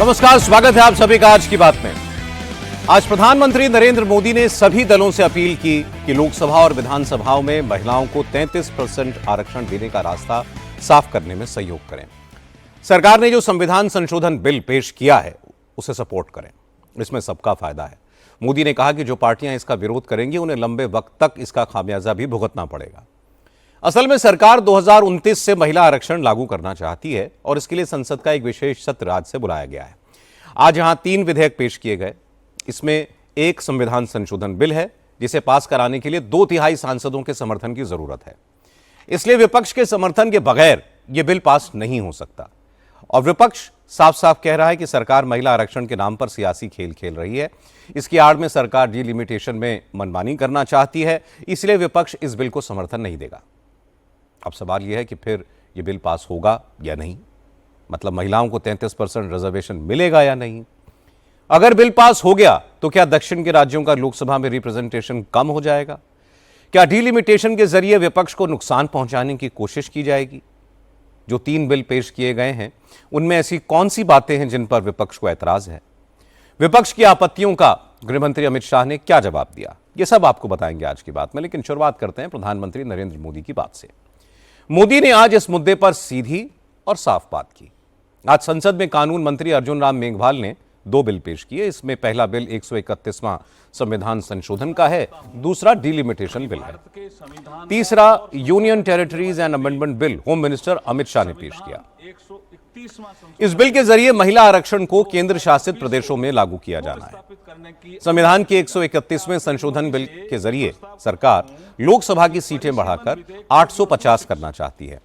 नमस्कार, स्वागत है आप सभी का आज की बात में। आज प्रधानमंत्री नरेंद्र मोदी ने सभी दलों से अपील की कि लोकसभा और विधानसभाओं में महिलाओं को 33% आरक्षण देने का रास्ता साफ करने में सहयोग करें। सरकार ने जो संविधान संशोधन बिल पेश किया है उसे सपोर्ट करें, इसमें सबका फायदा है। मोदी ने कहा कि जो पार्टियां इसका विरोध करेंगी उन्हें लंबे वक्त तक इसका खामियाजा भी भुगतना पड़ेगा। असल में सरकार 2029 से महिला आरक्षण लागू करना चाहती है और इसके लिए संसद का एक विशेष सत्र आज से बुलाया गया है। आज यहां 3 विधेयक पेश किए गए। इसमें एक संविधान संशोधन बिल है जिसे पास कराने के लिए 2/3 सांसदों के समर्थन की जरूरत है। इसलिए विपक्ष के समर्थन के बगैर यह बिल पास नहीं हो सकता। और विपक्ष साफ साफ कह रहा है कि सरकार महिला आरक्षण के नाम पर सियासी खेल खेल रही है। इसकी आड़ में सरकार डिलिमिटेशन में मनमानी करना चाहती है, इसलिए विपक्ष इस बिल को समर्थन नहीं देगा। अब सवाल यह है कि फिर यह बिल पास होगा या नहीं, मतलब महिलाओं को 33% रिजर्वेशन मिलेगा या नहीं। अगर बिल पास हो गया तो क्या दक्षिण के राज्यों का लोकसभा में रिप्रेजेंटेशन कम हो जाएगा? क्या डिलिमिटेशन के जरिए विपक्ष को नुकसान पहुंचाने की कोशिश की जाएगी? जो 3 बिल पेश किए गए हैं उनमें ऐसी कौन सी बातें हैं जिन पर विपक्ष को ऐतराज है? विपक्ष की आपत्तियों का गृहमंत्री अमित शाह ने क्या जवाब दिया, यह सब आपको बताएंगे आज की बात में। लेकिन शुरुआत करते हैं प्रधानमंत्री नरेंद्र मोदी की बात से। मोदी ने आज इस मुद्दे पर सीधी और साफ बात की। आज संसद में कानून मंत्री अर्जुन राम मेघवाल ने 2 बिल पेश किए। इसमें पहला बिल 131वां संविधान संशोधन का है, दूसरा डिलिमिटेशन बिल है। तीसरा union territories and amendment bill home minister Amit Shah ने पेश किया। इस बिल के जरिए महिला आरक्षण को केंद्र शासित प्रदेशों में लागू किया जाना है। संविधान के 131वें संशोधन बिल के जरिए सरकार लोकसभा की सीटें बढ़ाकर 850 करना चाहती है।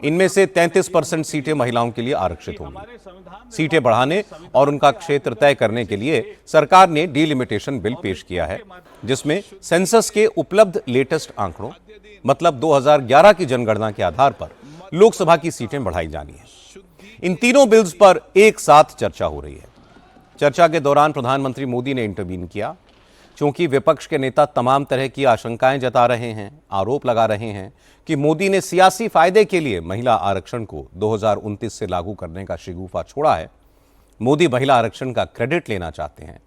इनमें से 33% सीटें महिलाओं के लिए आरक्षित होंगी। सीटें बढ़ाने और उनका क्षेत्र तय करने के लिए सरकार ने डिलिमिटेशन बिल पेश किया है, जिसमें सेंसस के उपलब्ध लेटेस्ट आंकड़ों, मतलब 2011 की जनगणना के आधार पर लोकसभा की सीटें बढ़ाई जानी है। इन तीनों बिल्स पर एक साथ चर्चा हो रही है। चर्चा के दौरान प्रधानमंत्री मोदी ने इंटरवीन किया। क्योंकि विपक्ष के नेता तमाम तरह की आशंकाएं जता रहे हैं, आरोप लगा रहे हैं कि मोदी ने सियासी फायदे के लिए महिला आरक्षण को 2029 से लागू करने का शिगुफा छोड़ा है। मोदी महिला आरक्षण का क्रेडिट लेना चाहते हैं।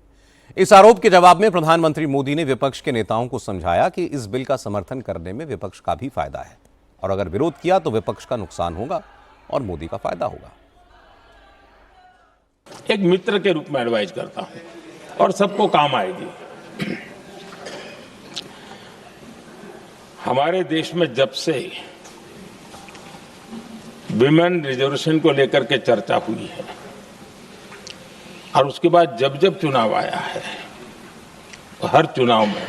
इस आरोप के जवाब में प्रधानमंत्री मोदी ने विपक्ष के नेताओं को समझाया कि इस बिल का समर्थन करने में विपक्ष का भी फायदा है और अगर विरोध किया तो विपक्ष का नुकसान होगा और मोदी का फायदा होगा। एक मित्र के रूप में एडवाइज करता हूं और सबको काम आएगी। हमारे देश में जब से विमेन रिजर्वेशन को लेकर के चर्चा हुई है और उसके बाद जब जब चुनाव आया है, तो हर चुनाव में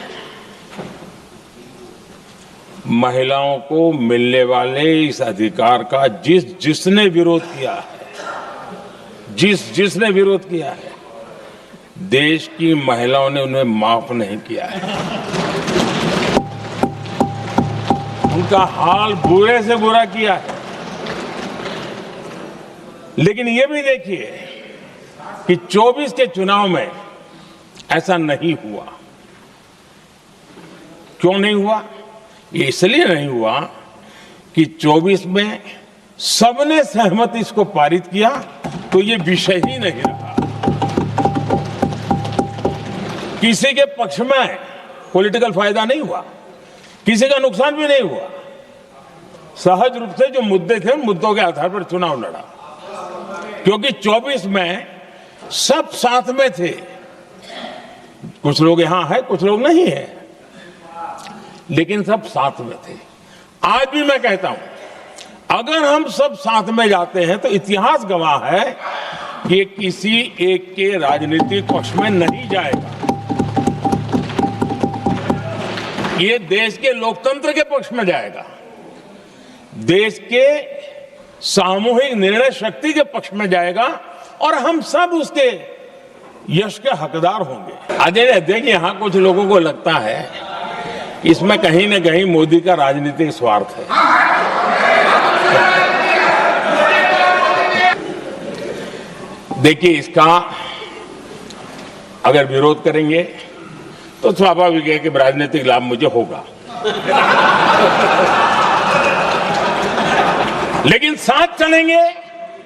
महिलाओं को मिलने वाले इस अधिकार का जिसने विरोध किया है, जिसने विरोध किया है, देश की महिलाओं ने उन्हें माफ नहीं किया है। उनका हाल बुरे से बुरा किया है। लेकिन यह भी देखिए कि 24 के चुनाव में ऐसा नहीं हुआ। क्यों नहीं हुआ? ये इसलिए नहीं हुआ कि 24 में सबने सहमति इसको पारित किया, तो ये विषय ही नहीं रहा। किसी के पक्ष में पॉलिटिकल फायदा नहीं हुआ, किसी का नुकसान भी नहीं हुआ। सहज रूप से जो मुद्दे थे उन मुद्दों के आधार पर चुनाव लड़ा, क्योंकि 24 में सब साथ में थे। कुछ लोग यहां है, कुछ लोग नहीं है, लेकिन सब साथ में थे। आज भी मैं कहता हूं, अगर हम सब साथ में जाते हैं तो इतिहास गवाह है कि किसी एक के राजनीतिक पक्ष में नहीं जाएगा। ये देश के लोकतंत्र के पक्ष में जाएगा, देश के सामूहिक निर्णय शक्ति के पक्ष में जाएगा और हम सब उसके यश के हकदार होंगे। अजय, देखिए, यहां कुछ लोगों को लगता है इसमें कहीं न कहीं मोदी का राजनीतिक स्वार्थ है। देखिए, इसका अगर विरोध करेंगे तो स्वाभाविक है कि राजनीतिक लाभ मुझे होगा, लेकिन साथ चलेंगे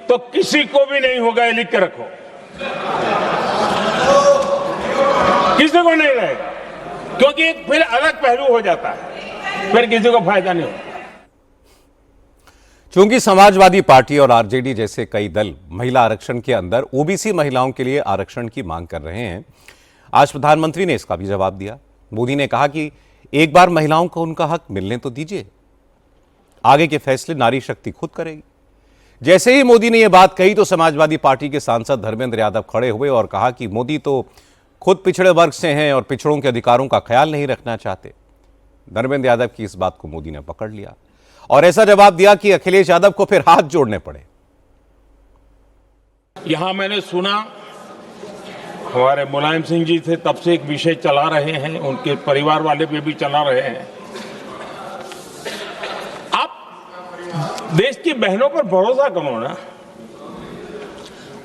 तो किसी को भी नहीं होगा, ये लिख के रखो। किसी को नहीं रहेगा, क्योंकि फिर अलग पहलू हो जाता है, फिर किसी को फायदा नहीं होता। चूंकि समाजवादी पार्टी और आरजेडी जैसे कई दल महिला आरक्षण के अंदर ओबीसी महिलाओं के लिए आरक्षण की मांग कर रहे हैं, आज प्रधानमंत्री ने इसका भी जवाब दिया। मोदी ने कहा कि एक बार महिलाओं को उनका हक मिलने तो दीजिए, आगे के फैसले नारी शक्ति खुद करेगी। जैसे ही मोदी ने यह बात कही तो समाजवादी पार्टी के सांसद धर्मेंद्र यादव खड़े हुए और कहा कि मोदी तो खुद पिछड़े वर्ग से हैं और पिछड़ों के अधिकारों का ख्याल नहीं रखना चाहते। धर्मेंद्र यादव की इस बात को मोदी ने पकड़ लिया और ऐसा जवाब दिया कि अखिलेश यादव को फिर हाथ जोड़ने पड़े। यहां मैंने सुना हमारे मुलायम सिंह जी थे, तब से एक विषय चला रहे हैं, उनके परिवार वाले पे भी चला रहे हैं। आप देश की बहनों पर भरोसा करो ना,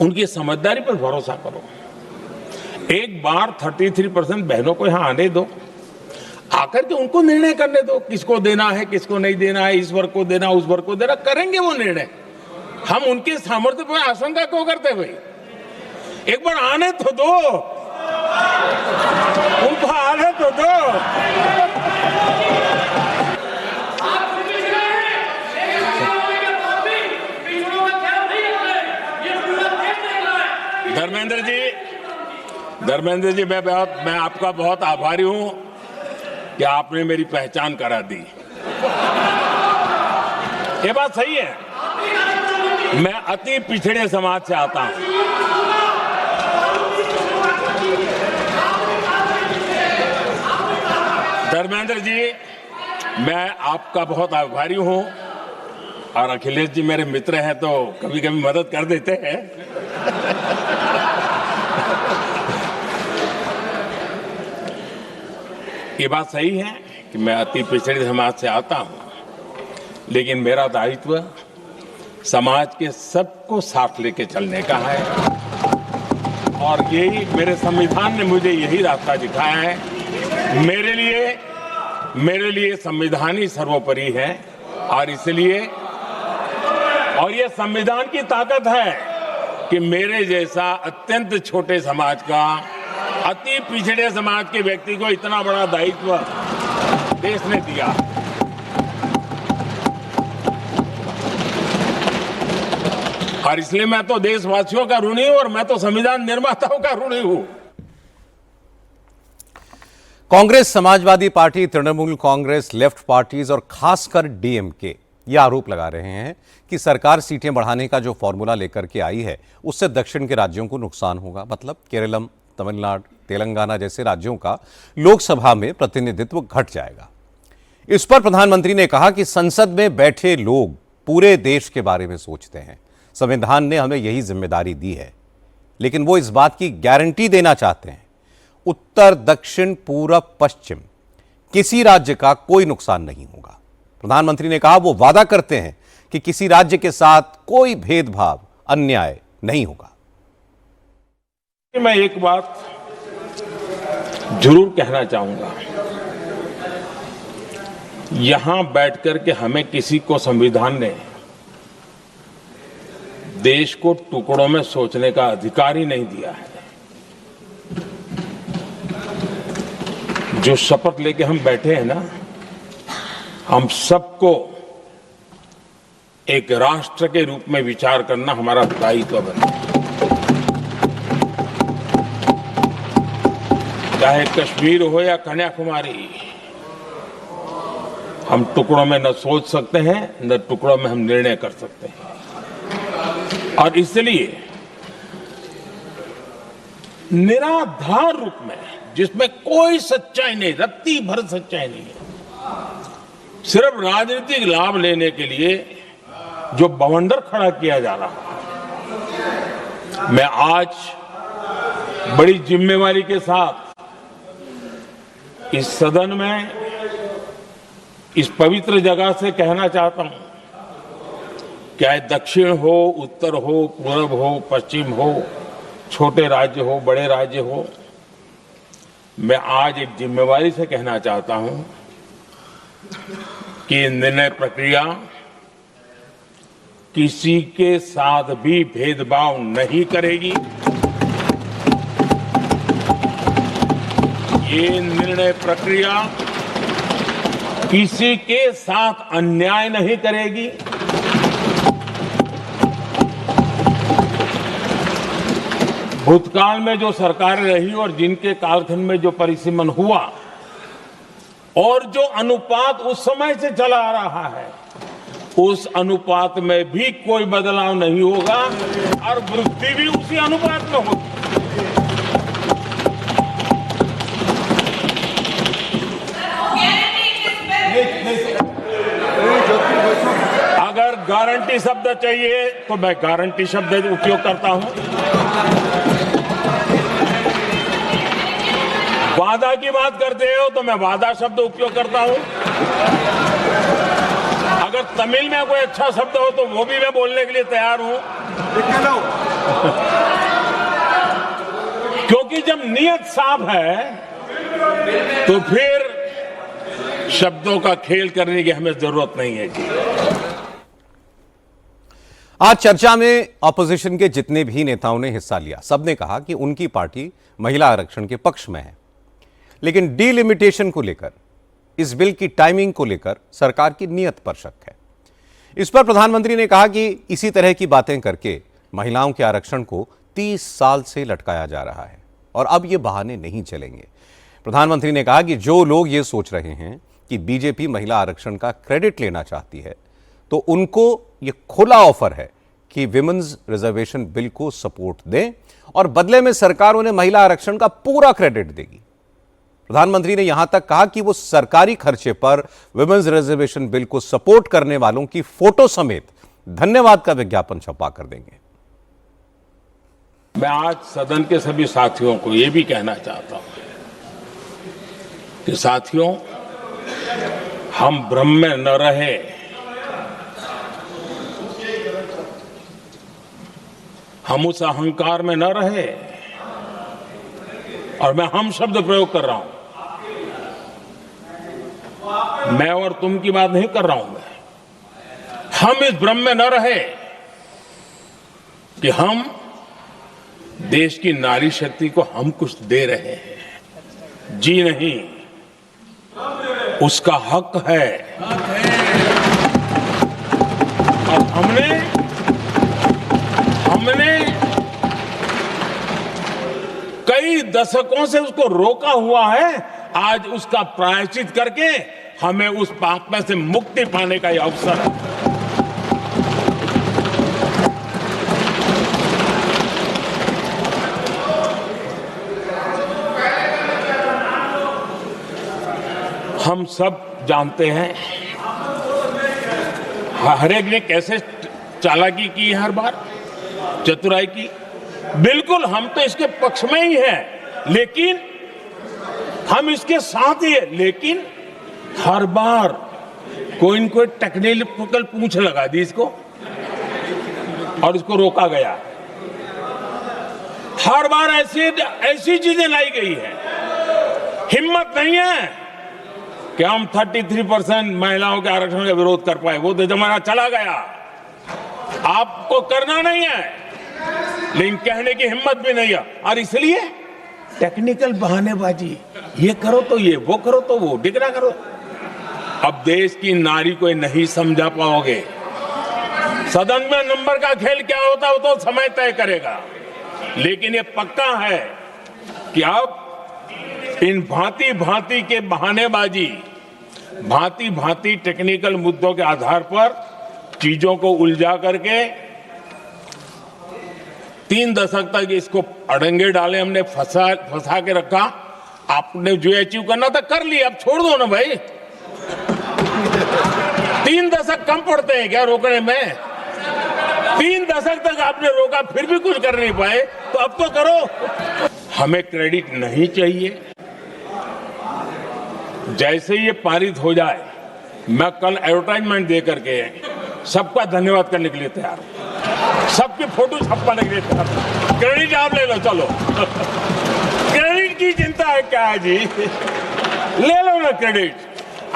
उनकी समझदारी पर भरोसा करो। एक बार 33% बहनों को यहां आने दो, आकर के उनको निर्णय करने दो, किसको देना है किसको नहीं देना है, इस वर्ग को देना उस वर्ग को देना, करेंगे वो निर्णय। हम उनके सामर्थ्य पर आशंका क्यों करते भाई? एक बार आने तो दो, उनको आने तो दो। धर्मेंद्र जी मैं आपका बहुत आभारी हूं कि आपने मेरी पहचान करा दी। ये बात सही है, मैं अति पिछड़े समाज से आता हूं। धर्मेंद्र जी, मैं आपका बहुत आभारी हूं और अखिलेश जी मेरे मित्र हैं तो कभी कभी मदद कर देते हैं। ये बात सही है कि मैं अति पिछड़े समाज से आता हूं, लेकिन मेरा दायित्व समाज के सबको साथ लेके चलने का है और यही मेरे संविधान ने मुझे यही रास्ता दिखाया है। मेरे लिए संविधान ही सर्वोपरि है और इसलिए और ये संविधान की ताकत है कि मेरे जैसा अत्यंत छोटे समाज का, अति पिछड़े समाज के व्यक्ति को इतना बड़ा दायित्व देश ने दिया। और इसलिए मैं तो देशवासियों का ऋणी हूं और मैं तो संविधान निर्माताओं का ऋणी हूं। Congress, Samajwadi party, Trinamool Congress, left parties और खासकर डीएमके ये आरोप लगा रहे हैं कि सरकार सीटें बढ़ाने का जो फॉर्मूला लेकर के आई है उससे दक्षिण के राज्यों को नुकसान होगा। मतलब केरलम, तमिलनाडु, तेलंगाना जैसे राज्यों का लोकसभा में प्रतिनिधित्व घट जाएगा। इस पर प्रधानमंत्री ने कहा कि संसद में बैठे लोग पूरे देश के बारे में सोचते हैं, संविधान ने हमें यही जिम्मेदारी दी है, लेकिन वो इस बात की गारंटी देना चाहते हैं उत्तर, दक्षिण, पूरब, पश्चिम किसी राज्य का कोई नुकसान नहीं होगा। प्रधानमंत्री ने कहा वो वादा करते हैं कि किसी राज्य के साथ कोई भेदभाव, अन्याय नहीं होगा। मैं एक बात जरूर कहना चाहूंगा, यहां बैठकर के हमें किसी को संविधान ने देश को टुकड़ों में सोचने का अधिकार ही नहीं दिया है। जो शपथ लेके हम बैठे हैं ना, हम सबको एक राष्ट्र के रूप में विचार करना हमारा दायित्व बनता है। चाहे कश्मीर हो या कन्याकुमारी, हम टुकड़ों में न सोच सकते हैं न टुकड़ों में हम निर्णय कर सकते हैं। और इसलिए निराधार रूप में, जिसमें कोई सच्चाई नहीं, रत्ती भर सच्चाई नहीं है, सिर्फ राजनीतिक लाभ लेने के लिए जो बवंडर खड़ा किया जा रहा है, मैं आज बड़ी जिम्मेवारी के साथ इस सदन में, इस पवित्र जगह से कहना चाहता हूं, चाहे दक्षिण हो, उत्तर हो, पूर्व हो, पश्चिम हो, छोटे राज्य हो, बड़े राज्य हो, मैं आज एक जिम्मेवारी से कहना चाहता हूं कि निर्णय प्रक्रिया किसी के साथ भी भेदभाव नहीं करेगी ये निर्णय प्रक्रिया किसी के साथ अन्याय नहीं करेगी, भूतकाल में जो सरकारें रही और जिनके कालखंड में जो परिसीमन हुआ और जो अनुपात उस समय से चला आ रहा है, उस अनुपात में भी कोई बदलाव नहीं होगा और वृद्धि भी उसी अनुपात में होगी। अगर गारंटी शब्द चाहिए तो मैं गारंटी शब्द उपयोग करता हूं, वादा की बात करते हो तो मैं वादा शब्द उपयोग करता हूं, अगर तमिल में कोई अच्छा शब्द हो तो वो भी मैं बोलने के लिए तैयार हूं। क्योंकि जब नियत साफ है तो फिर शब्दों का खेल करने की हमें जरूरत नहीं है जी। आज चर्चा में ऑपोजिशन के जितने भी नेताओं ने हिस्सा लिया, सबने कहा कि उनकी पार्टी महिला आरक्षण के पक्ष में है, लेकिन डीलिमिटेशन को लेकर, इस बिल की टाइमिंग को लेकर सरकार की नीयत पर शक है। इस पर प्रधानमंत्री ने कहा कि इसी तरह की बातें करके महिलाओं के आरक्षण को 30 साल से लटकाया जा रहा है और अब ये बहाने नहीं चलेंगे। प्रधानमंत्री ने कहा कि जो लोग ये सोच रहे हैं कि बीजेपी महिला आरक्षण का क्रेडिट लेना चाहती है, तो उनको ये खुला ऑफर है कि विमेंस रिजर्वेशन बिल को सपोर्ट दें और बदले में सरकार उन्हें महिला आरक्षण का पूरा क्रेडिट देगी। प्रधानमंत्री ने यहां तक कहा कि वो सरकारी खर्चे पर विमेंस रिजर्वेशन बिल को सपोर्ट करने वालों की फोटो समेत धन्यवाद का विज्ञापन छपा कर देंगे। मैं आज सदन के सभी साथियों को यह भी कहना चाहता हूं कि साथियों, हम भ्रम में न रहे, हम उस अहंकार में न रहे, और मैं हम शब्द प्रयोग कर रहा हूं, मैं और तुम की बात नहीं कर रहा हूं, हम इस भ्रम में न रहे कि हम देश की नारी शक्ति को हम कुछ दे रहे हैं। जी नहीं, उसका हक है। और हमने कई दशकों से उसको रोका हुआ है। आज उसका प्रायश्चित करके हमें उस पाप में से मुक्ति पाने का यह अवसर है। हम सब जानते हैं हर एक ने कैसे चालाकी की हर बार, चतुराई की। बिल्कुल हम तो इसके पक्ष में ही हैं, लेकिन हम इसके साथ ही हैं, लेकिन हर बार कोई न कोई टेक्निकल पूंछ लगा दी इसको और इसको रोका गया। हर बार ऐसी चीजें लाई गई है। हिम्मत नहीं है कि हम 33% महिलाओं के आरक्षण का विरोध कर पाए। वो तो जमाना चला गया, आपको करना नहीं है, लेकिन कहने की हिम्मत भी नहीं है। और इसलिए टेक्निकल बहानेबाजी, ये करो तो ये, वो करो तो वो, डिगरा करो। अब देश की नारी को नहीं समझा पाओगे। सदन में नंबर का खेल क्या होता है वो तो समय तय करेगा, लेकिन ये पक्का है कि अब इन भांति भांति के बहानेबाजी, भांति भांति टेक्निकल मुद्दों के आधार पर चीजों को उलझा करके 3 दशक तक इसको अड़ंगे डाले, हमने फंसा के रखा। आपने जो अचीव करना था कर लिया, अब छोड़ दो ना भाई। 3 दशक कम पड़ते हैं क्या रोकने में? 3 दशक तक आपने रोका, फिर भी कुछ कर नहीं पाए, तो अब तो करो। हमें क्रेडिट नहीं चाहिए। जैसे ये पारित हो जाए, मैं कल एडवर्टाइजमेंट दे करके सबका धन्यवाद करने के लिए तैयार हूं, सबकी फोटो छपवाने के लिए तैयार हूं। क्रेडिट आप ले लो, चलो। क्रेडिट की चिंता है क्या है जी? ले लो ना क्रेडिट।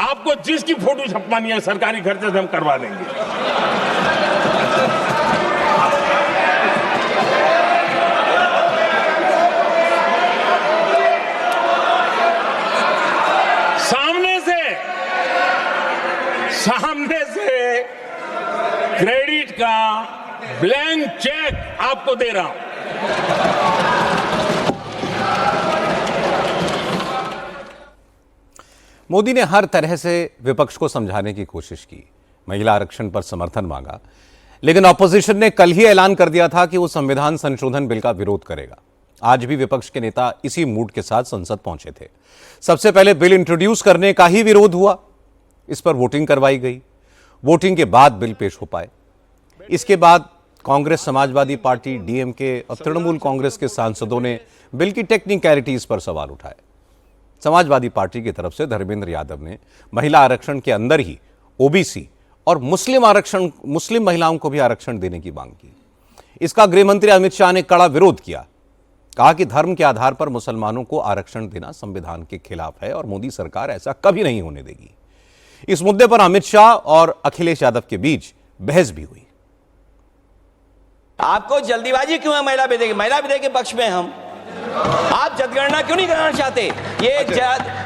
आपको जिसकी फोटो छपवानी है सरकारी खर्चे से हम करवा देंगे। ब्लैंक चेक आपको दे रहा हूं। मोदी ने हर तरह से विपक्ष को समझाने की कोशिश की, महिला आरक्षण पर समर्थन मांगा, लेकिन ऑपोजिशन ने कल ही ऐलान कर दिया था कि वो संविधान संशोधन बिल का विरोध करेगा। आज भी विपक्ष के नेता इसी मूड के साथ संसद पहुंचे थे। सबसे पहले बिल इंट्रोड्यूस करने का ही विरोध हुआ, इस पर वोटिंग करवाई गई। वोटिंग के बाद बिल पेश हो पाए। इसके बाद कांग्रेस, समाजवादी पार्टी, डीएमके और तृणमूल कांग्रेस के सांसदों ने बिल की टेक्निकलिटीज पर सवाल उठाए। समाजवादी पार्टी की तरफ से धर्मेंद्र यादव ने महिला आरक्षण के अंदर ही ओबीसी और मुस्लिम महिलाओं को भी आरक्षण देने की मांग की। इसका गृह मंत्री अमित शाह ने कड़ा विरोध किया, कहा कि धर्म के आधार पर मुसलमानों को आरक्षण देना संविधान के खिलाफ है और मोदी सरकार ऐसा कभी नहीं होने देगी। इस मुद्दे पर अमित शाह और अखिलेश यादव के बीच बहस भी हुई। आपको जल्दीबाजी क्यों है महिला विधेयक के पक्ष में? हम आप जनगणना क्यों नहीं कराना चाहते? ये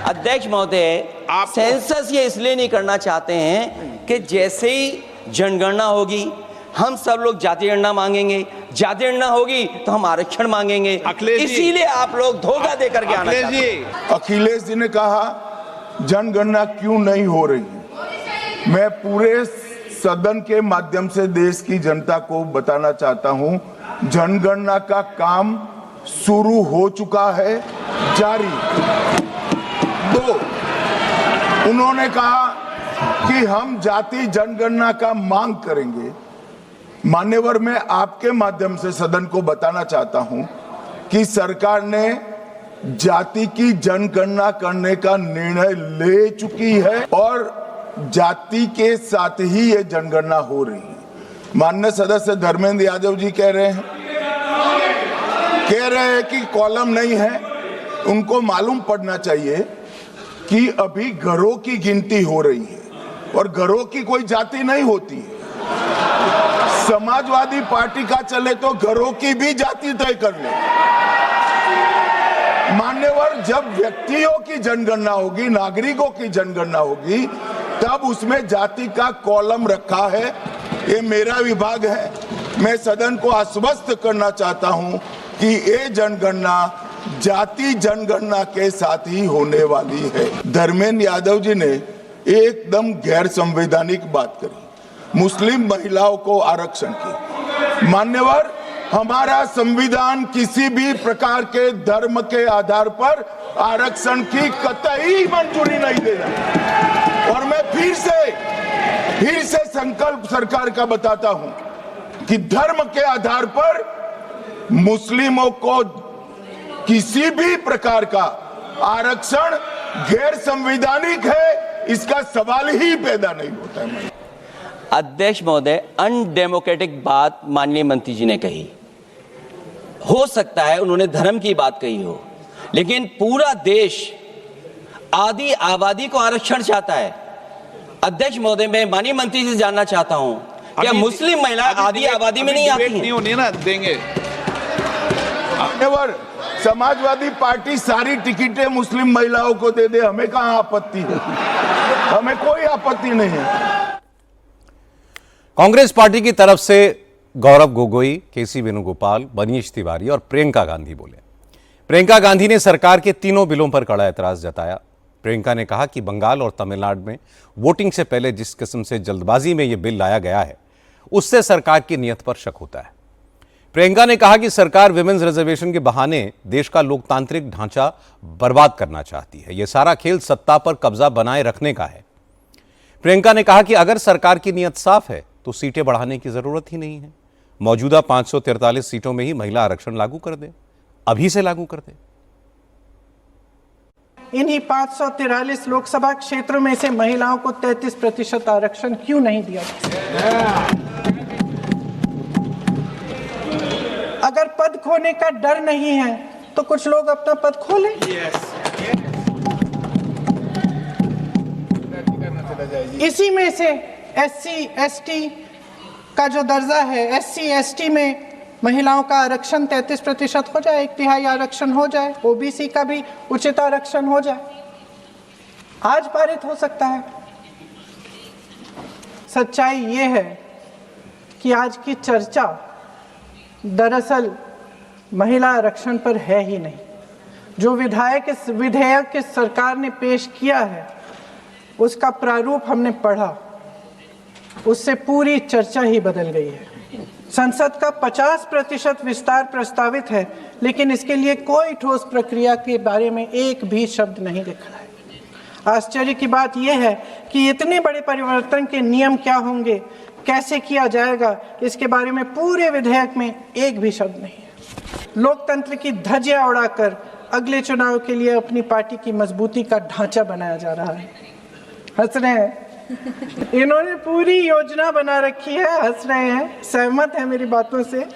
अध्यक्ष महोदय, आप सेंसस ये इसलिए नहीं करना चाहते हैं कि जैसे ही जनगणना होगी हम सब लोग जाति गणना मांगेंगे, जाति गणना होगी तो हम आरक्षण मांगेंगे, इसीलिए आप लोग धोखा देकर के आना चाहते हैं। अखिलेश जी ने कहा जनगणना क्यों नहीं हो रही। मैं पूरे सदन के माध्यम से देश की जनता को बताना चाहता हूं, जनगणना का काम शुरू हो चुका है, जारी। 2, उन्होंने कहा कि हम जाति जनगणना का मांग करेंगे। मान्यवर, मैं आपके माध्यम से सदन को बताना चाहता हूं कि सरकार ने जाति की जनगणना करने का निर्णय ले चुकी है और जाति के साथ ही ये जनगणना हो रही है। माननीय सदस्य धर्मेंद्र यादव जी कह रहे हैं कि कॉलम नहीं है। उनको मालूम पड़ना चाहिए कि अभी घरों की गिनती हो रही है और घरों की कोई जाति नहीं होती है। समाजवादी पार्टी का चले तो घरों की भी जाति तय कर ले। मान्यवर, जब व्यक्तियों की जनगणना होगी, नागरिकों की जनगणना होगी, तब उसमें जाति का कॉलम रखा है। ये मेरा विभाग है। मैं सदन को आश्वस्त करना चाहता हूं कि ये जनगणना जाति जनगणना के साथ ही होने वाली है। धर्मेंद्र यादव जी ने एकदम गैर संवैधानिक बात करी, मुस्लिम महिलाओं को आरक्षण की। मान्यवर, हमारा संविधान किसी भी प्रकार के धर्म के आधार पर आरक्षण की कतई मंजूरी नहीं देगा। और मैं फिर से संकल्प सरकार का बताता हूं कि धर्म के आधार पर मुस्लिमों को किसी भी प्रकार का आरक्षण गैर संवैधानिक है, इसका सवाल ही पैदा नहीं होता है। अध्यक्ष महोदय, अनडेमोक्रेटिक बात माननीय मंत्री जी ने कही। हो सकता है उन्होंने धर्म की बात कही हो, लेकिन पूरा देश आधी आबादी को आरक्षण चाहता है। अध्यक्ष महोदय, मैं माननीय मंत्री से जानना चाहता हूं, क्या मुस्लिम महिला आधी आबादी में नहीं आती नहीं होनी ना देंगे। समाजवादी पार्टी सारी टिकटें मुस्लिम महिलाओं को दे दे, हमें कहां आपत्ति है? हमें कोई आपत्ति नहीं है। कांग्रेस पार्टी की तरफ से गौरव गोगोई, केसी वेणुगोपाल, मनीष तिवारी और प्रियंका गांधी बोले। प्रियंका गांधी ने सरकार के तीनों बिलों पर कड़ा ऐतराज जताया। प्रियंका ने कहा कि बंगाल और तमिलनाडु में वोटिंग से पहले जिस किस्म से जल्दबाजी में यह बिल लाया गया है, उससे सरकार की नीयत पर शक होता है। प्रियंका ने कहा कि सरकार विमेंस रिजर्वेशन के बहाने देश का लोकतांत्रिक ढांचा बर्बाद करना चाहती है। यह सारा खेल सत्ता पर कब्जा बनाए रखने का है। प्रियंका ने कहा कि अगर सरकार की नीयत साफ है तो सीटें बढ़ाने की जरूरत ही नहीं है। मौजूदा 543 सीटों में ही महिला आरक्षण लागू कर दे, अभी से लागू कर दे। इन्हीं 543 लोकसभा क्षेत्रों में से महिलाओं को 33% आरक्षण क्यों नहीं दिया जाए? अगर पद खोने का डर नहीं है तो कुछ लोग अपना पद खोलें। इसी में से एससी एसटी का जो दर्जा है, एससी एसटी में महिलाओं का आरक्षण 33% हो जाए, 1/3 आरक्षण हो जाए, ओबीसी का भी उचित आरक्षण हो जाए, आज पारित हो सकता है। सच्चाई ये है कि आज की चर्चा दरअसल महिला आरक्षण पर है ही नहीं। जो विधेयक इस सरकार ने पेश किया है उसका प्रारूप हमने पढ़ा, उससे पूरी चर्चा ही बदल गई है। संसद का 50% विस्तार प्रस्तावित है, लेकिन इसके लिए कोई ठोस प्रक्रिया के बारे में एक भी शब्द नहीं लिखा है। आश्चर्य की बात यह है कि इतने बड़े परिवर्तन के नियम क्या होंगे, कैसे किया जाएगा, इसके बारे में पूरे विधेयक में एक भी शब्द नहीं है। लोकतंत्र की धज्जियां उड़ाकर अगले चुनाव के लिए अपनी पार्टी की मजबूती का ढांचा बनाया जा रहा है। हंस रहे हैं, इन्होंने पूरी योजना बना रखी है, हंस रहे हैं, सहमत है मेरी बातों से।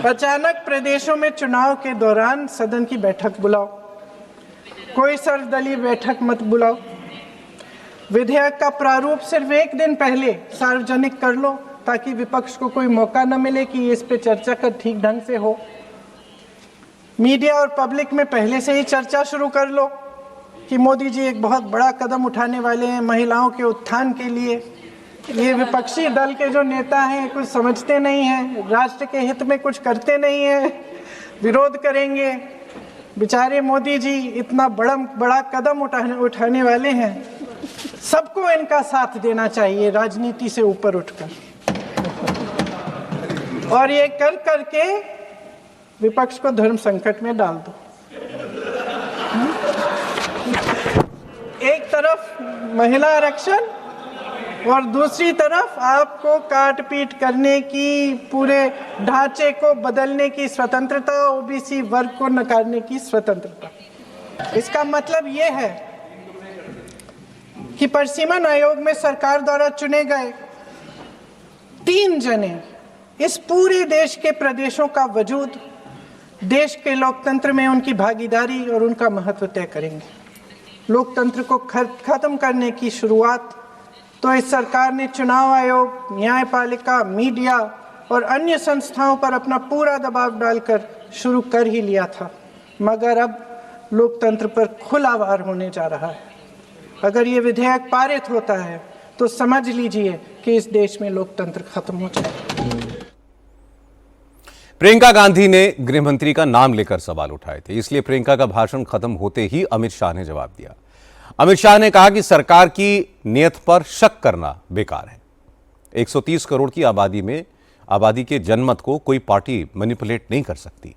अचानक प्रदेशों में चुनाव के दौरान सदन की बैठक बुलाओ, कोई सर्वदलीय बैठक मत बुलाओ। विधेयक का प्रारूप सिर्फ एक दिन पहले सार्वजनिक कर लो ताकि विपक्ष को कोई मौका न मिले कि इस पे चर्चा कर ठीक ढंग से हो। मीडिया और पब्लिक में पहले से ही चर्चा शुरू कर लो कि मोदी जी एक बहुत बड़ा कदम उठाने वाले हैं महिलाओं के उत्थान के लिए। ये विपक्षी दल के जो नेता हैं कुछ समझते नहीं हैं, राष्ट्र के हित में कुछ करते नहीं हैं, विरोध करेंगे। बेचारे मोदी जी इतना बड़ा कदम उठाने वाले हैं, सबको इनका साथ देना चाहिए राजनीति से ऊपर उठकर। और ये कर करके विपक्ष को धर्म संकट में डाल दो। एक तरफ महिला आरक्षण और दूसरी तरफ आपको काट पीट करने की, पूरे ढांचे को बदलने की स्वतंत्रता, ओबीसी वर्ग को नकारने की स्वतंत्रता। इसका मतलब ये है कि परिसीमन आयोग में सरकार द्वारा चुने गए 3 जने इस पूरे देश के प्रदेशों का वजूद, देश के लोकतंत्र में उनकी भागीदारी और उनका महत्व तय करेंगे। लोकतंत्र को खत्म करने की शुरुआत तो इस सरकार ने चुनाव आयोग, न्यायपालिका, मीडिया और अन्य संस्थाओं पर अपना पूरा दबाव डालकर शुरू कर ही लिया था, मगर अब लोकतंत्र पर खुला वार होने जा रहा है। अगर ये विधेयक पारित होता है तो समझ लीजिए कि इस देश में लोकतंत्र खत्म हो जाएगा। प्रियंका गांधी ने गृहमंत्री का नाम लेकर सवाल उठाए थे, इसलिए प्रियंका का भाषण खत्म होते ही अमित शाह ने जवाब दिया। अमित शाह ने कहा कि सरकार की नीयत पर शक करना बेकार है। 130 करोड़ की आबादी के जनमत को कोई पार्टी मैनिपुलेट नहीं कर सकती।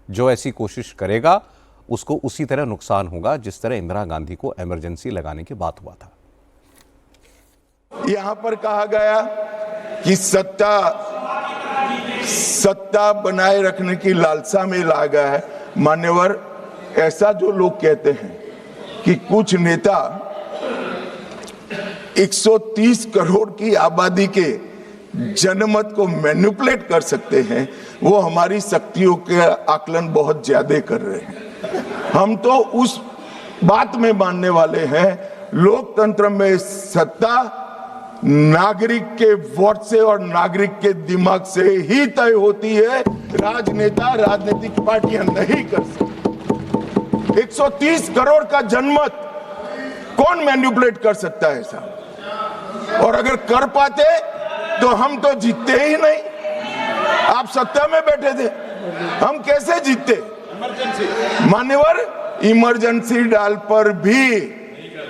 जो ऐसी कोशिश करेगा उसको उसी तरह नुकसान होगा जिस तरह इंदिरा गांधी को इमरजेंसी लगाने की बात हुआ था। यहां पर कहा गया कि सत्ता बनाए रखने की लालसा में ला गया है। मान्यवर, ऐसा जो लोग कहते हैं कि कुछ नेता 130 करोड़ की आबादी के जनमत को मैनिपुलेट कर सकते हैं, वो हमारी शक्तियों के आकलन बहुत ज्यादा कर रहे हैं। हम तो उस बात में मानने वाले हैं, लोकतंत्र में सत्ता नागरिक के वोट से और नागरिक के दिमाग से ही तय होती है। राजनेता, राजनीतिक पार्टियां नहीं कर सकती। 130 करोड़ का जनमत कौन मैनिपुलेट कर सकता है ऐसा? और अगर कर पाते तो हम तो जीतते ही नहीं। आप सत्ता में बैठे थे, हम कैसे जीतते? मान्यवर, इमरजेंसी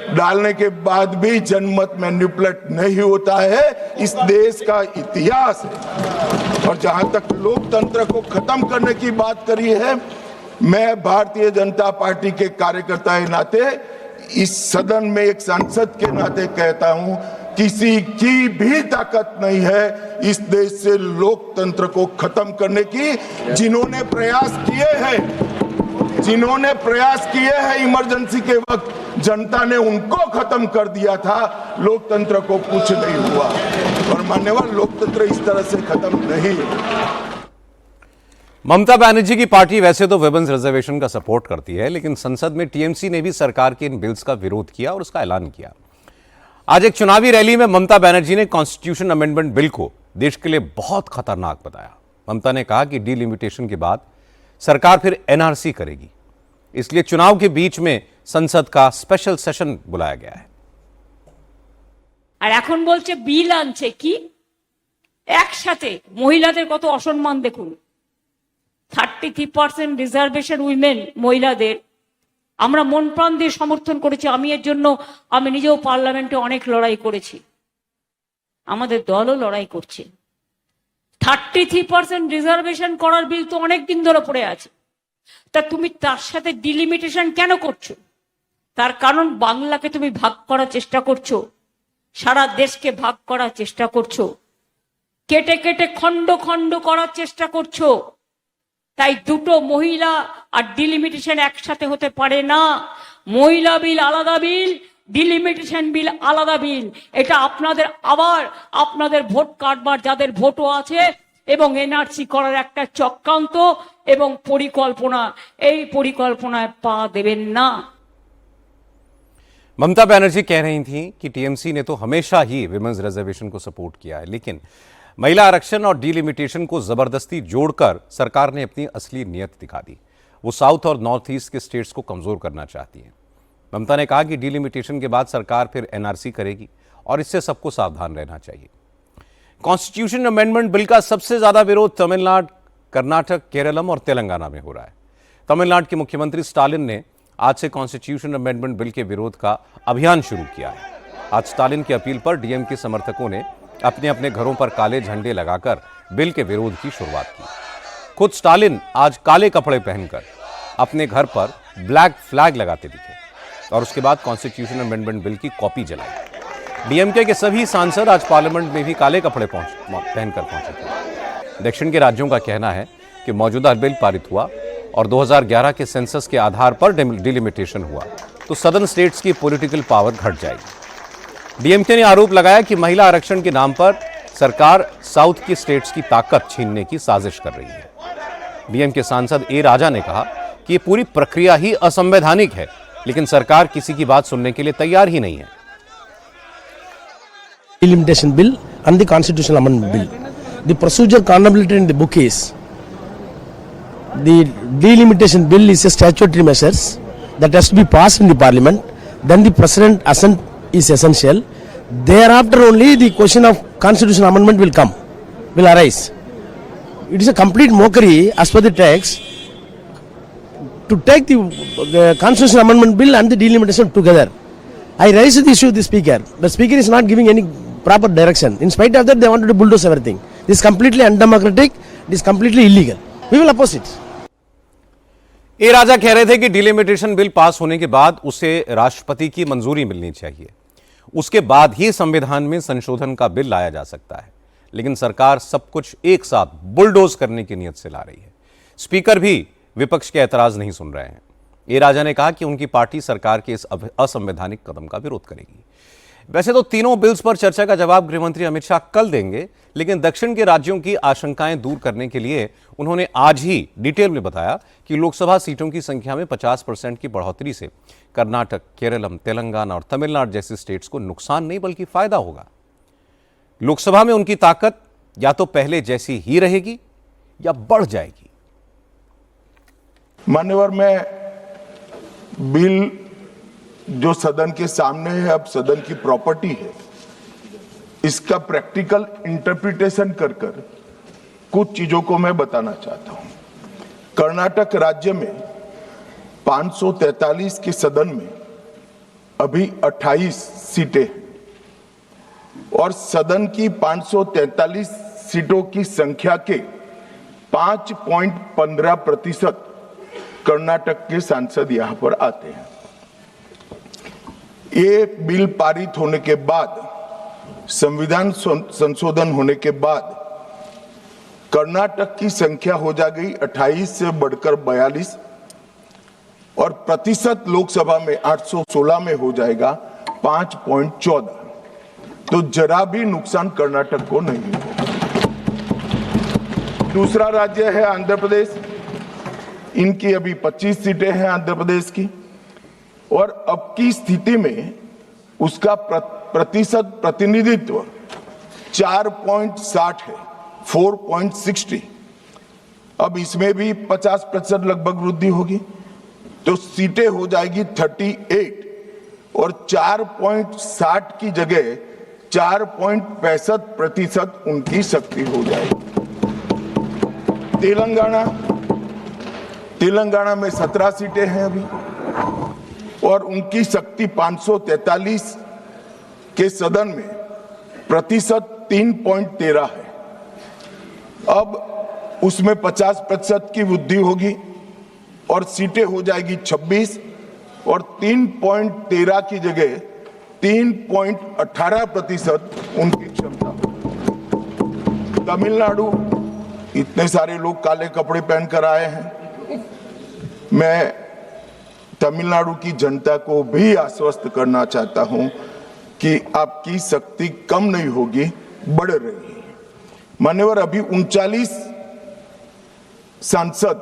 डालने के बाद भी जनमत मैनिपुलेट नहीं होता है, इस देश का इतिहास है। और जहां तक लोकतंत्र को खत्म करने की बात करी है, मैं भारतीय जनता पार्टी के कार्यकर्ता के नाते, इस सदन में एक सांसद के नाते कहता हूं, किसी की भी ताकत नहीं है इस देश से लोकतंत्र को खत्म करने की। जिन्होंने प्रयास किए हैं इमरजेंसी के वक्त, जनता ने उनको खत्म कर दिया था, लोकतंत्र को कुछ नहीं हुआ। और मान्यवर, लोकतंत्र इस तरह से खत्म नहीं है। ममता बनर्जी की पार्टी वैसे तो वुमेन्स रिजर्वेशन का सपोर्ट करती है, लेकिन संसद में टीएमसी ने भी सरकार के इन बिल्स का विरोध किया और उसका ऐलान किया। आज एक चुनावी रैली में ममता बनर्जी ने कॉन्स्टिट्यूशन अमेंडमेंट बिल को देश के लिए बहुत खतरनाक बताया। ममता ने कहा कि डिलिमिटेशन के बाद सरकार फिर एनआरसी करेगी, इसलिए चुनाव के बीच में संसद का स्पेशल सेशन बुलाया गया है। আর এখন বলছে বিল আনছে কি একসাথে মহিলাদের কত অসম্মান দেখুন। 33% রিজার্ভেশন উইমেন, মহিলাদের আমরা মন প্রাণ দিয়ে সমর্থন করেছি। আমি নিজেও পার্লামেন্টে অনেক লড়াই করেছি, আমাদের দলও লড়াই করছে। 33% রিজার্ভেশন করার বিল তো অনেক দিন ধরে পড়ে আছে, তা তুমি তার সাথে ডিলিমিটেশন কেন করছো? তার কারণ বাংলাকে তুমি ভাগ করার চেষ্টা করছো, সারা দেশকে ভাগ করার চেষ্টা করছো, কেটে কেটে খণ্ড খণ্ড করার চেষ্টা করছো। তাই দুটো মহিলা আর ডিলিমিটেশন একসাথে হতে পারে না। মহিলা বিল আলাদা বিল, ডিলিমিটেশন বিল আলাদা বিল। এটা আপনাদের ভোট কাটবার যাদের ভোটও আছে এবং এনআরসি করার একটা চক্রান্ত এবং পরিকল্পনা, এই পরিকল্পনায় পা দেবেন না। ममता बनर्जी कह रही थी कि टीएमसी ने तो हमेशा ही विमेंस रिजर्वेशन को सपोर्ट किया है, लेकिन महिला आरक्षण और डिलिमिटेशन को जबरदस्ती जोड़कर सरकार ने अपनी असली नीयत दिखा दी। वो साउथ और नॉर्थ ईस्ट के स्टेट्स को कमजोर करना चाहती है। ममता ने कहा कि डिलिमिटेशन के बाद सरकार फिर एनआरसी करेगी और इससे सबको सावधान रहना चाहिए। कॉन्स्टिट्यूशन अमेंडमेंट बिल का सबसे ज्यादा विरोध तमिलनाडु, कर्नाटक, केरलम और तेलंगाना में हो रहा है। तमिलनाडु के मुख्यमंत्री स्टालिन ने आज से कॉन्स्टिट्यूशन अमेंडमेंट बिल के विरोध का अभियान शुरू किया है। आज स्टालिन की अपील पर डीएम के समर्थकों ने अपने अपने घरों पर काले झंडे लगाकर बिल के विरोध की शुरुआत की। खुद स्टालिन आज काले कपड़े पहनकर अपने घर पर ब्लैक फ्लैग लगाते दिखे और उसके बाद कॉन्स्टिट्यूशन अमेंडमेंट बिल की कॉपी जलाई। डीएमके के सभी सांसद आज पार्लियामेंट में भी काले कपड़े पहनकर पहुंचे थे। दक्षिण के राज्यों का कहना है कि मौजूदा बिल पारित हुआ और 2011 के सेंसस के आधार पर डिलिमिटेशन हुआ तो सदर्न स्टेट्स की पॉलिटिकल पावर घट जाएगी। डीएमके ने आरोप लगाया कि महिला आरक्षण के नाम पर सरकार साउथ की स्टेट्स की ताकत छीनने की साजिश कर रही है। डीएमके सांसद ए राजा ने कहा कि ये पूरी प्रक्रिया ही असंवैधानिक है, लेकिन सरकार किसी की बात सुनने के लिए तैयार ही नहीं है। Delimitation bill and the constitutional amendment bill. The procedure contemplated in the book is the delimitation bill is a statutory measures that has to be passed in the parliament. Then the president assent is essential. Thereafter only the question of constitutional amendment will arise. It is a complete mockery as per the text to take the constitutional amendment bill and the delimitation together. I raised the issue with the speaker. The speaker is not giving any proper direction. In spite of that, they wanted to bulldoze everything. This is completely undemocratic. This is completely illegal. We will oppose it. ए राजा कह रहे थे कि delimitation bill pass होने के बाद उसे राष्ट्रपति की मंजूरी मिलनी चाहिए, उसके बाद ही संविधान में संशोधन का बिल लाया जा सकता है। लेकिन सरकार सब कुछ एक साथ बुलडोज करने की नीयत से ला रही है। स्पीकर भी विपक्ष के ऐतराज नहीं सुन रहे हैं। ए राजा ने कहा कि उनकी पार्टी सरकार के इस असंवैधानिक कदम का विरोध करेगी। वैसे तो तीनों बिल्स पर चर्चा का जवाब गृहमंत्री अमित शाह कल देंगे, लेकिन दक्षिण के राज्यों की आशंकाएं दूर करने के लिए उन्होंने आज ही डिटेल में बताया कि लोकसभा सीटों की संख्या में 50% की बढ़ोतरी से कर्नाटक, केरलम, तेलंगाना और तमिलनाडु जैसे स्टेट्स को नुकसान नहीं बल्कि फायदा होगा। लोकसभा में उनकी ताकत या तो पहले जैसी ही रहेगी या बढ़ जाएगी। मान्यवर, मैं बिल जो सदन के सामने है, अब सदन की प्रॉपर्टी है, इसका प्रैक्टिकल इंटरप्रिटेशन कर कुछ चीजों को मैं बताना चाहता हूं। कर्नाटक राज्य में 543 के सदन में अभी 28 सीटें हैं और सदन की 543 सीटों की संख्या के 5.15% कर्नाटक के सांसद यहां पर आते हैं। ये बिल पारित होने के बाद, संविधान संशोधन होने के बाद कर्नाटक की संख्या हो जाएगी 28 से बढ़कर 42 और प्रतिशत लोकसभा में 816 में हो जाएगा 5.14। तो जरा भी नुकसान कर्नाटक को नहीं होगा। दूसरा राज्य है आंध्र प्रदेश। इनकी अभी 25 सीटें हैं आंध्र प्रदेश की और अब की स्थिति में उसका प्रतिशत प्रतिनिधित्व 4.60 है, 4.60। अब इसमें भी 50% लगभग वृद्धि होगी तो सीटें हो जाएगी 38 और 4.60 की जगह 4.65% उनकी शक्ति हो जाएगी। तेलंगाना में 17 सीटें हैं अभी और उनकी शक्ति 543 के सदन में प्रतिशत 3.13 है। अब उसमें 50% की वृद्धि होगी और सीटें हो जाएगी 26 और 3.13 की जगह 3.18% उनकी क्षमता होगी। तमिलनाडु, इतने सारे लोग काले कपड़े पहनकर आए हैं। मैं तमिलनाडु की जनता को भी आश्वस्त करना चाहता हूं कि आपकी शक्ति कम नहीं होगी, बढ़ रही है। मान्यवर, अभी 39 सांसद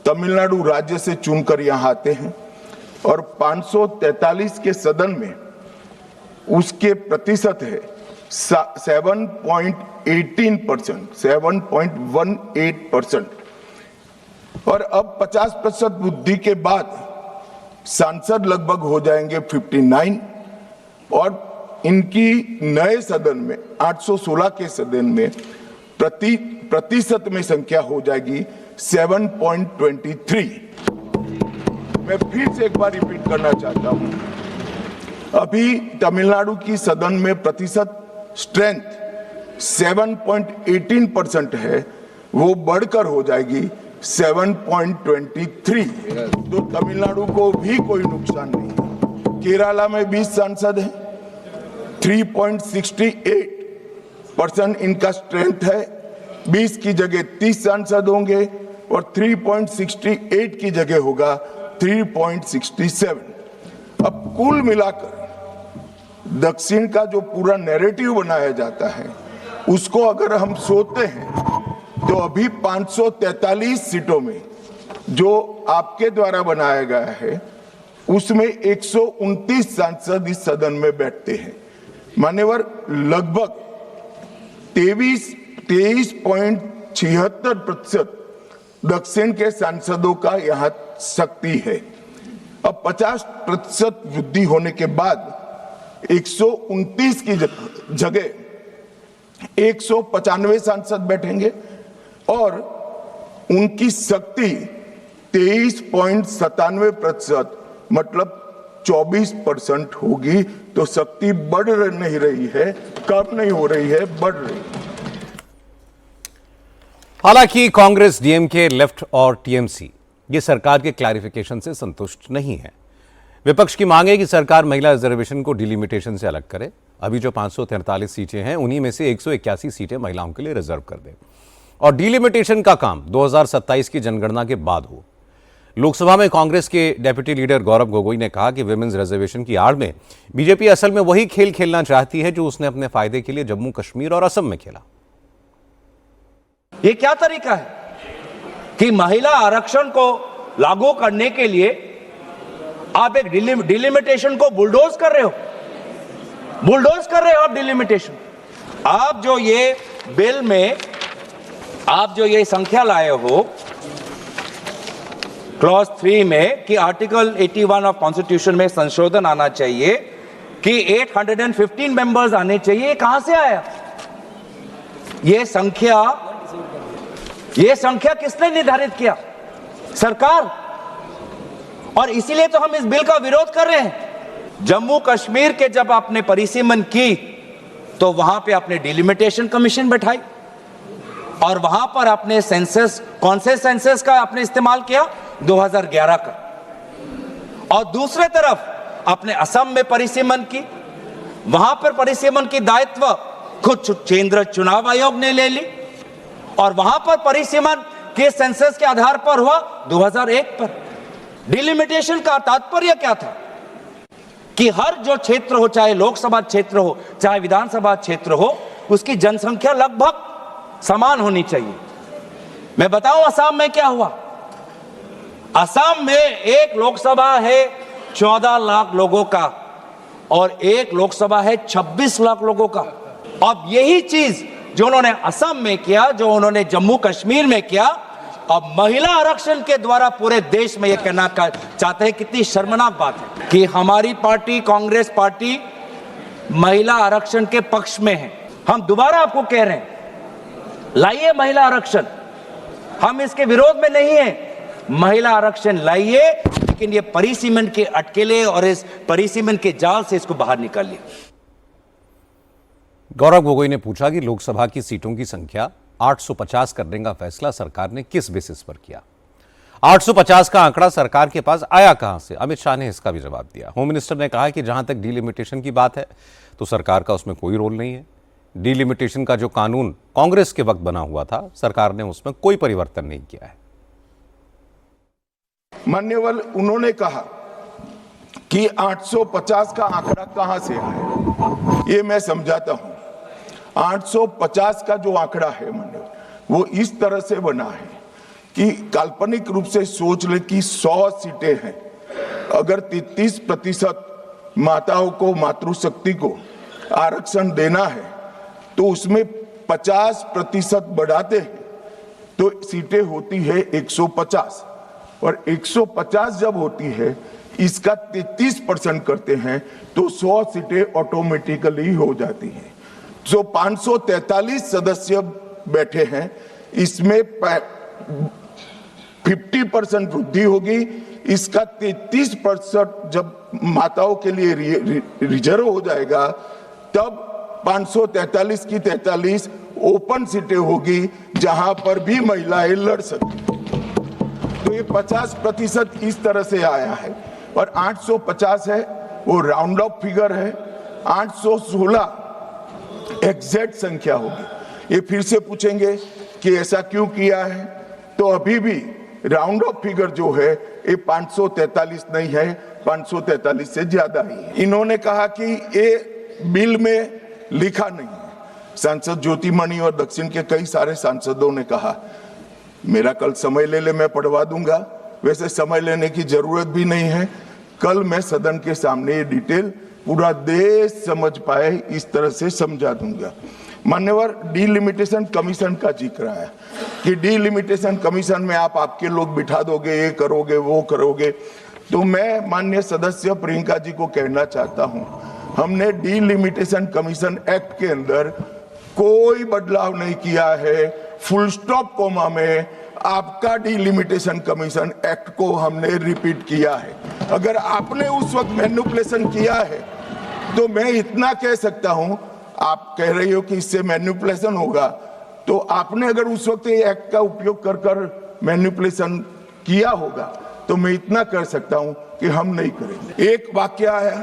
तमिलनाडु राज्य से चुनकर यहां आते हैं और 543 के सदन में उसके प्रतिशत है 7.18% और अब 50% वृद्धि के बाद सांसद लगभग हो जाएंगे 59 और इनकी नए सदन में 816 के सदन में प्रतिशत में संख्या हो जाएगी 7.23। मैं फिर से एक बार रिपीट करना चाहता हूं, अभी तमिलनाडु की सदन में प्रतिशत स्ट्रेंथ 7.18% है, वो बढ़कर हो जाएगी 7.23। तो तमिलनाडु को भी कोई नुकसान नहीं है। केरला में 20 सांसद हैं, 3.68% इनका स्ट्रेंथ है, 20 की जगह 30 सांसद होंगे और 3.68 की जगह होगा 3.67। अब कुल मिलाकर दक्षिण का जो पूरा नैरेटिव बनाया जाता है उसको अगर हम सोचते हैं तो अभी 543 सीटों में जो आपके द्वारा बनाया गया है उसमें 129 सांसद इस सदन में बैठते हैं। मान्यवर, लगभग 23.76% दक्षिण के सांसदों का यहां शक्ति है। अब 50% वृद्धि होने के बाद 129 की जगह 195 सांसद बैठेंगे और उनकी शक्ति 23.97% मतलब 24% होगी। तो शक्ति बढ़ नहीं रही है, कम नहीं हो रही है, बढ़ रही है। हालांकि कांग्रेस, डीएमके, लेफ्ट और टीएमसी ये सरकार के क्लैरिफिकेशन से संतुष्ट नहीं है। विपक्ष की मांग है कि सरकार महिला रिजर्वेशन को डिलिमिटेशन से अलग करे। अभी जो 543 सीटें हैं उन्हीं में से 181 सीटें महिलाओं के लिए रिजर्व कर दे और डिलिमिटेशन का काम 2027 की जनगणना के बाद हो। लोकसभा में कांग्रेस के डेप्यूटी लीडर गौरव गोगोई ने कहा कि विमेंस रिजर्वेशन की आड़ में बीजेपी असल में वही खेल खेलना चाहती है जो उसने अपने फायदे के लिए जम्मू कश्मीर और असम में खेला। ये क्या तरीका है कि महिला आरक्षण को लागू करने के लिए आप एक डिलिमिटेशन को बुलडोज कर रहे हो, आप डिलिमिटेशन। आप जो ये बिल में आप जो ये संख्या लाए हो क्लॉज 3 में कि आर्टिकल 81 ऑफ कॉन्स्टिट्यूशन में संशोधन आना चाहिए कि 815 मेंबर्स आने चाहिए, कहां से आया ये संख्या किसने निर्धारित किया? सरकार। और इसीलिए तो हम इस बिल का विरोध कर रहे हैं। जम्मू कश्मीर के जब आपने परिसीमन की तो वहां पे आपने डिलिमिटेशन कमीशन बैठाई और वहां पर आपने सेंसस, कौन से सेंसस का आपने इस्तेमाल किया? 2011 का। और दूसरे तरफ आपने असम में परिसीमन की, वहां पर परिसीमन की दायित्व खुद केंद्र चुनाव आयोग ने ले ली और वहां पर परिसीमन के सेंसस के आधार पर हुआ 2001 पर। डिलिमिटेशन का तात्पर्य क्या था कि हर जो क्षेत्र हो, चाहे लोकसभा क्षेत्र हो चाहे विधानसभा क्षेत्र हो, उसकी जनसंख्या लगभग समान होनी चाहिए। मैं बताऊं असम में क्या हुआ। असम में एक लोकसभा है 14 लाख लोगों का और एक लोकसभा है 26 लाख लोगों का। अब यही चीज जो उन्होंने असम में किया, जो उन्होंने जम्मू कश्मीर में किया, अब महिला आरक्षण के द्वारा पूरे देश में यह कहना चाहते हैं। कितनी शर्मनाक बात है कि हमारी पार्टी कांग्रेस पार्टी महिला आरक्षण के पक्ष में हैं। हम दोबारा आपको कह रहे हैं, लाइए महिला आरक्षण, हम इसके विरोध में नहीं हैं। महिला आरक्षण लाइए, लेकिन ये परिसीमन के अटकेले और इस परिसीमन के जाल से इसको बाहर निकालिए। गौरव गोगोई ने पूछा कि लोकसभा की सीटों की संख्या 850 करने का फैसला सरकार ने किस बेसिस पर किया। 850 का आंकड़ा सरकार के पास आया कहां से? अमित शाह ने इसका भी जवाब दिया। होम मिनिस्टर ने कहा कि जहां तक डिलिमिटेशन की बात है तो सरकार का उसमें कोई रोल नहीं है। डिलिमिटेशन का जो कानून कांग्रेस के वक्त बना हुआ था, सरकार ने उसमें कोई परिवर्तन नहीं किया है। मान्यवर, उन्होंने कहा कि 850 का आंकड़ा कहां से आया, ये मैं समझाता हूं। 850 का जो आंकड़ा है मान्यवर, वो इस तरह से बना है कि काल्पनिक रूप से सोच ले कि 100 सीटें हैं, अगर 33% माताओं को, मातृशक्ति को आरक्षण देना है तो उसमें 50% बढ़ाते हैं तो सीटें होती है 150, और 150 जब होती है इसका 33% करते हैं तो 100 सीटें ऑटोमेटिकली हो जाती हैं। जो 543 सदस्य बैठे हैं, इसमें 50% वृद्धि होगी। इसका 33% जब माताओं के लिए रिजर्व हो जाएगा, तब 543 की 43 ओपन सीटें होगी जहां पर भी महिलाएं लड़ सकती। तो ये 50% इस तरह से आया है, और 850 है वो राउंड ऑफ फिगर है। 816 एग्जैक्ट संख्या होगी। ये फिर से पूछेंगे कि ऐसा क्यों किया है, तो अभी भी राउंड ऑफ फिगर जो है ये 543 नहीं है, 543 से ज्यादा ही है। इन्होंने कहा कि ये बिल में लिखा नहीं है। सांसद ज्योतिमणि और दक्षिण के कई सारे सांसदों ने कहा, मेरा कल समय ले ले, मैं पढ़वा दूंगा। वैसे समय लेने की जरूरत भी नहीं है, कल मैं सदन के सामने ये डिटेल पूरा देश समझ पाए इस तरह से समझा दूंगा। मान्यवर, डीलिमिटेशन कमीशन का जिक्र आया कि डीलिमिटेशन कमीशन में आप आपके लोग बिठा दोगे, ये करोगे, वो करोगे। तो मैं माननीय सदस्य प्रियंका जी को कहना चाहता हूं, हमने डीलिमिटेशन कमीशन एक्ट के अंदर कोई बदलाव नहीं किया है। फुल स्टॉप कोमा में आपका डीलिमिटेशन कमीशन एक्ट को हमने रिपीट किया है। अगर आपने उस वक्त मैनिपुलेशन किया है तो मैं इतना कह सकता हूं, आप कह रही हो कि इससे मैनिपुलेशन होगा, तो आपने अगर उस वक्त ये एक्ट का उपयोग कर कर मैनिपुलेशन किया होगा तो मैं इतना कर सकता हूं कि हम नहीं करेंगे। एक वाक्य आया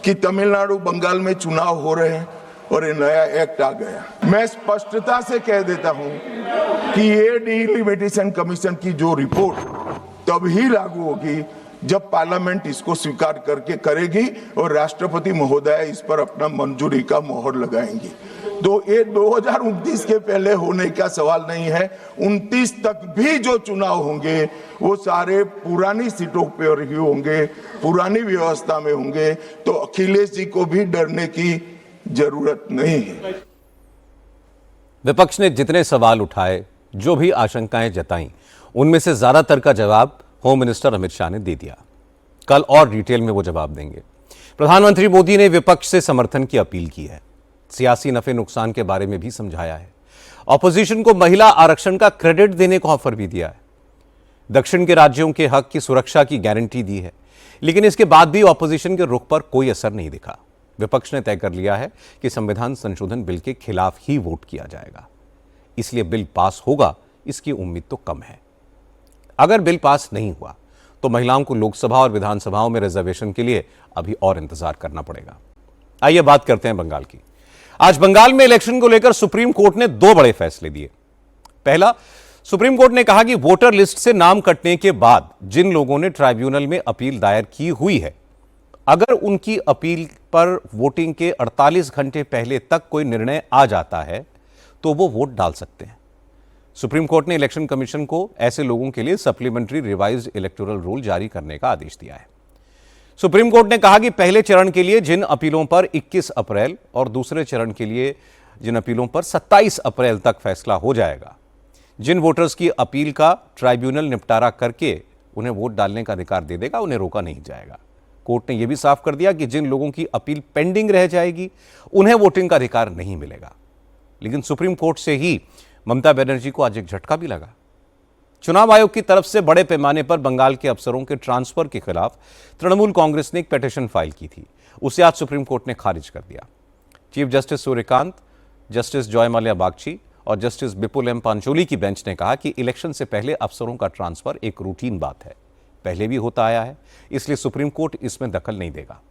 कि तमिलनाडु, बंगाल में चुनाव हो रहे हैं और ये नया एक्ट आ गया। मैं स्पष्टता से कह देता हूं कि ये डीलिमिटेशन कमीशन की जो रिपोर्ट तभी लागू होगी जब पार्लियामेंट इसको स्वीकार करके करेगी और राष्ट्रपति महोदय इस पर अपना मंजूरी का मोहर लगाएंगी। तो ये 2029 के पहले होने का सवाल नहीं है। 29 तक भी जो चुनाव होंगे वो सारे पुरानी सीटों पर ही होंगे, पुरानी व्यवस्था में होंगे। तो अखिलेश जी को भी डरने की जरूरत नहीं है। विपक्ष ने जितने सवाल उठाए, जो भी आशंकाएं जताई, उनमें से ज्यादातर का जवाब होम मिनिस्टर अमित शाह ने दे दिया। कल और डिटेल में वो जवाब देंगे। प्रधानमंत्री मोदी ने विपक्ष से समर्थन की अपील की है, सियासी नफे नुकसान के बारे में भी समझाया है, ऑपोजिशन को महिला आरक्षण का क्रेडिट देने का ऑफर भी दिया है, दक्षिण के राज्यों के हक की सुरक्षा की गारंटी दी है। लेकिन इसके बाद भी ऑपोजिशन के रुख पर कोई असर नहीं दिखा। विपक्ष ने तय कर लिया है कि संविधान संशोधन बिल के खिलाफ ही वोट किया जाएगा, इसलिए बिल पास होगा इसकी उम्मीद तो कम है। अगर बिल पास नहीं हुआ तो महिलाओं को लोकसभा और विधानसभाओं में रिजर्वेशन के लिए अभी और इंतजार करना पड़ेगा। आइए बात करते हैं बंगाल की। आज बंगाल में इलेक्शन को लेकर सुप्रीम कोर्ट ने 2 बड़े फैसले दिए। पहला, सुप्रीम कोर्ट ने कहा कि वोटर लिस्ट से नाम कटने के बाद जिन लोगों ने ट्राइब्यूनल में अपील दायर की हुई है, अगर उनकी अपील पर वोटिंग के 48 घंटे पहले तक कोई निर्णय आ जाता है तो वो वोट डाल सकते हैं। सुप्रीम कोर्ट ने इलेक्शन कमीशन को ऐसे लोगों के लिए सप्लीमेंट्री रिवाइज्ड इलेक्टोरल रूल जारी करने का आदेश दिया है। सुप्रीम कोर्ट ने कहा कि पहले चरण के लिए जिन अपीलों पर 21 अप्रैल और दूसरे चरण के लिए जिन अपीलों पर 27 अप्रैल तक फैसला हो जाएगा, जिन वोटर्स की अपील का ट्राइब्यूनल निपटारा करके उन्हें वोट डालने का अधिकार दे देगा, उन्हें रोका नहीं जाएगा। कोर्ट ने यह भी साफ कर दिया कि जिन लोगों की अपील पेंडिंग रह जाएगी उन्हें वोटिंग का अधिकार नहीं मिलेगा। लेकिन सुप्रीम कोर्ट से ही ममता बनर्जी को आज एक झटका भी लगा। चुनाव आयोग की तरफ से बड़े पैमाने पर बंगाल के अफसरों के ट्रांसफर के खिलाफ तृणमूल कांग्रेस ने एक पिटीशन फाइल की थी, उसे आज सुप्रीम कोर्ट ने खारिज कर दिया। Chief justice Suryakant, justice Joymalya Bagchi और जस्टिस बिपुल एम पांचोली की बेंच ने कहा कि इलेक्शन से पहले अफसरों का ट्रांसफर एक रूटीन बात है, पहले भी होता आया है, इसलिए सुप्रीम कोर्ट इसमें दखल नहीं देगा।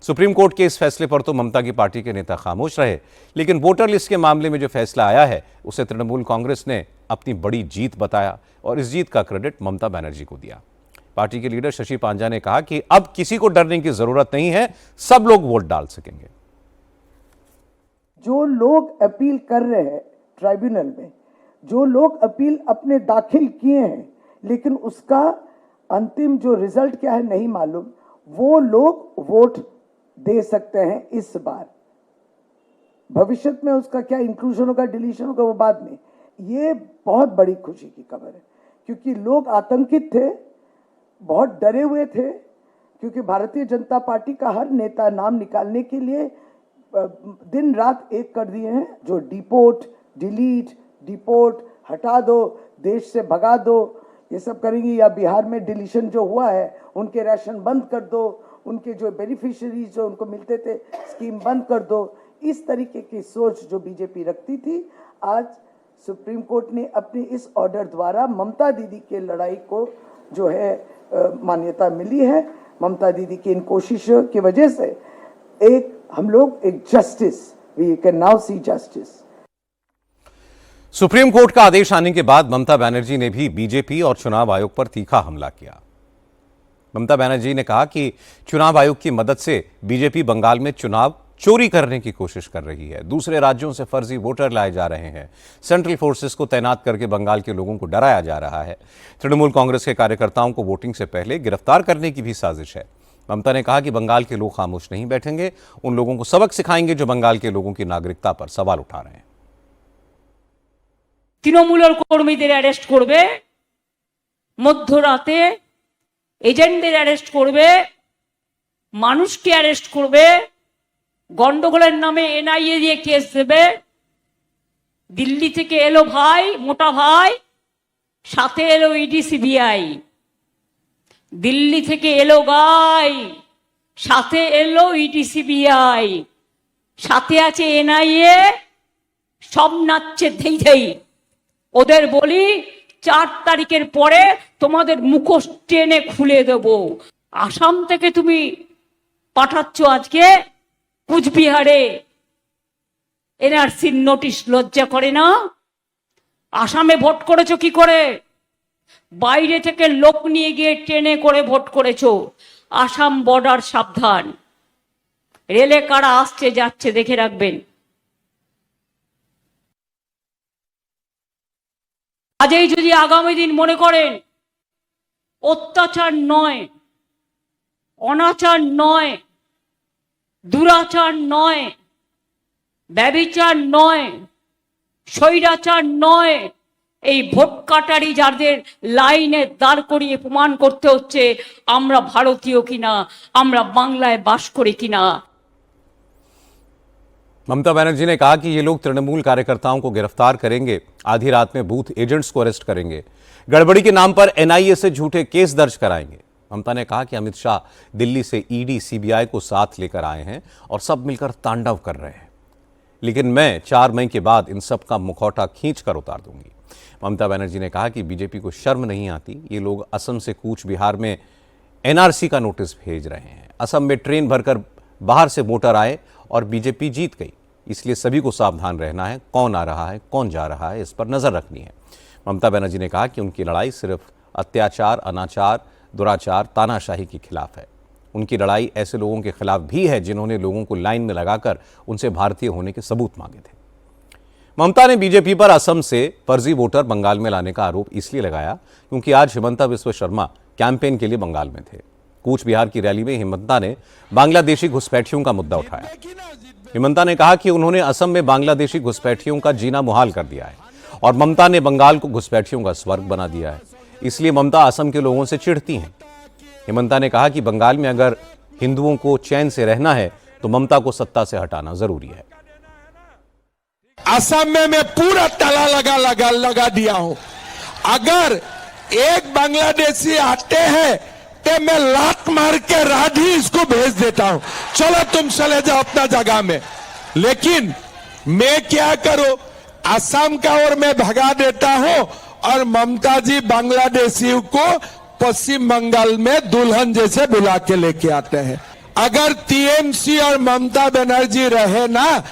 सुप्रीम कोर्ट के इस फैसले पर तो ममता की पार्टी के नेता खामोश रहे, लेकिन वोटर लिस्ट के मामले में जो फैसला आया है उसे तृणमूल कांग्रेस ने अपनी बड़ी जीत बताया और इस जीत का क्रेडिट ममता बनर्जी को दिया। पार्टी के लीडर शशि पांजा ने कहा कि अब किसी को डरने की जरूरत नहीं है, सब लोग वोट डाल सकेंगे। जो लोग अपील कर रहे हैं ट्राइब्यूनल में, जो लोग अपील अपने दाखिल किए हैं लेकिन उसका अंतिम जो रिजल्ट क्या है नहीं मालूम, वो लोग वोट दे सकते हैं इस बार। भविष्य में उसका क्या इंक्लूजन होगा, डिलीशन होगा, वो बाद में। ये बहुत बड़ी खुशी की खबर है क्योंकि लोग आतंकित थे, बहुत डरे हुए थे, क्योंकि भारतीय जनता पार्टी का हर नेता नाम निकालने के लिए दिन रात एक कर दिए हैं, जो डिपोर्ट, डिलीट, डिपोर्ट, हटा दो, देश से भगा दो, ये सब करेंगी। या बिहार में डिलीशन जो हुआ है उनके राशन बंद कर दो, उनके जो बेनिफिशियरीज जो उनको मिलते थे स्कीम बंद कर दो। इस तरीके की सोच जो बीजेपी रखती थी, आज सुप्रीम कोर्ट ने अपनी इस ऑर्डर द्वारा ममता दीदी के लड़ाई को जो है मान्यता मिली है। ममता दीदी की इन कोशिशों की वजह से हम लोग एक justice, we can now see justice. Supreme court का आदेश आने के बाद ममता बनर्जी ने भी बीजेपी और चुनाव आयोग पर तीखा हमला किया। ममता बनर्जी ने कहा कि चुनाव आयोग की मदद से बीजेपी बंगाल में चुनाव चोरी करने की कोशिश कर रही है, दूसरे राज्यों से फर्जी वोटर लाए जा रहे हैं, सेंट्रल फोर्सेस को तैनात करके बंगाल के लोगों को डराया जा रहा है, तृणमूल कांग्रेस के कार्यकर्ताओं को वोटिंग से पहले गिरफ्तार करने की भी साजिश है। ममता ने कहा कि बंगाल के लोग खामोश नहीं बैठेंगे, उन लोगों को सबक सिखाएंगे जो बंगाल के लोगों की नागरिकता पर सवाल उठा रहे हैं। তৃণমূলের কর্মীদের অ্যারেস্ট করবে, মধ্যরাতে এজেন্টদের অ্যারেস্ট করবে, মানুষকে অ্যারেস্ট করবে, গন্ডগোলের নামে এনআইএ দিয়ে কেস দেবে। দিল্লি থেকে এলো ভাই, মোটা ভাই, সাথে এলো ইডি সিবিআই। দিল্লি থেকে এলো গাই, সাথে এলো ইডি সিবিআই, সাথে আছে এনআইএ, সব নাচছে ধেই ধেই। ওদের বলি 4 তারিখের পরে তোমাদের মুখোশ টেনে খুলে দেব। আসাম থেকে তুমি পাঠাচ্ছ আজকে কুচবিহারে এনআরসির নোটিশ, লজ্জা করে না? আসামে ভোট করেছো কি করে? বাইরে থেকে লোক নিয়ে গিয়ে ট্রেনে করে ভোট করেছো। আসাম বর্ডার সাবধান, রেলে কারা আসছে যাচ্ছে দেখে রাখবেন। আজই যদি আগামী দিন মনে করেন অত্যাচার নয়, অনাচার নয়, দুরাচার নয়, ব্যভিচার নয়, স্বৈরাচার নয়, এই ভোট কাটারি যাদের লাইনে দাঁড় করিয়ে প্রমাণ করতে হচ্ছে আমরা ভারতীয় কিনা, আমরা বাংলায় বাস করি কিনা। ममता बनर्जी ने कहा कि ये लोग तृणमूल कार्यकर्ताओं को गिरफ्तार करेंगे, आधी रात में बूथ एजेंट्स को अरेस्ट करेंगे, गड़बड़ी के नाम पर एनआईए से झूठे केस दर्ज कराएंगे। ममता ने कहा कि अमित शाह दिल्ली से ईडी सीबीआई को साथ लेकर आए हैं और सब मिलकर तांडव कर रहे हैं, लेकिन मैं 4 मई के बाद इन सब का मुखौटा खींच कर उतार दूंगी। ममता बनर्जी ने कहा कि बीजेपी को शर्म नहीं आती, ये लोग असम से कूच बिहार में एनआरसी का नोटिस भेज रहे हैं। असम में ट्रेन भरकर बाहर से वोटर आए और बीजेपी जीत गई, इसलिए सभी को सावधान रहना है, कौन आ रहा है, कौन जा रहा है, इस पर नजर रखनी है। ममता बनर्जी ने कहा कि उनकी लड़ाई सिर्फ अत्याचार, अनाचार, दुराचार, तानाशाही के खिलाफ है। उनकी लड़ाई ऐसे लोगों के खिलाफ भी है जिन्होंने लोगों को लाइन में लगाकर उनसे भारतीय होने के सबूत मांगे थे। ममता ने बीजेपी पर असम से फर्जी वोटर बंगाल में लाने का आरोप इसलिए लगाया क्योंकि आज हिमंता बिस्वा शर्मा कैंपेन के लिए बंगाल में थे। कूच बिहार की रैली में हिमंता ने बांग्लादेशी घुसपैठियों का मुद्दा उठाया। हिमंता ने कहा कि उन्होंने असम में बांग्लादेशी घुसपैठियों का जीना मुहाल कर दिया है और ममता ने बंगाल को घुसपैठियों का स्वर्ग बना दिया है, इसलिए ममता असम के लोगों से चिढ़ती हैं। हिमंता ने कहा कि बंगाल में अगर हिंदुओं को चैन से रहना है तो ममता को सत्ता से हटाना जरूरी है। असम में मैं पूरा ताला लगा दिया हूं। अगर एक बांग्लादेशी आते हैं तो मैं लात मार के राधी इसको भेज देता हूं, चलो तुम चले जाओ अपना जगह में। लेकिन मैं क्या करूं, असम का और मैं भगा देता हूं और ममता जी बांग्लादेशियों को पश्चिम बंगाल में दुल्हन जैसे बुला के लेके आते हैं। अगर टीएमसी और ममता बनर्जी रहे ना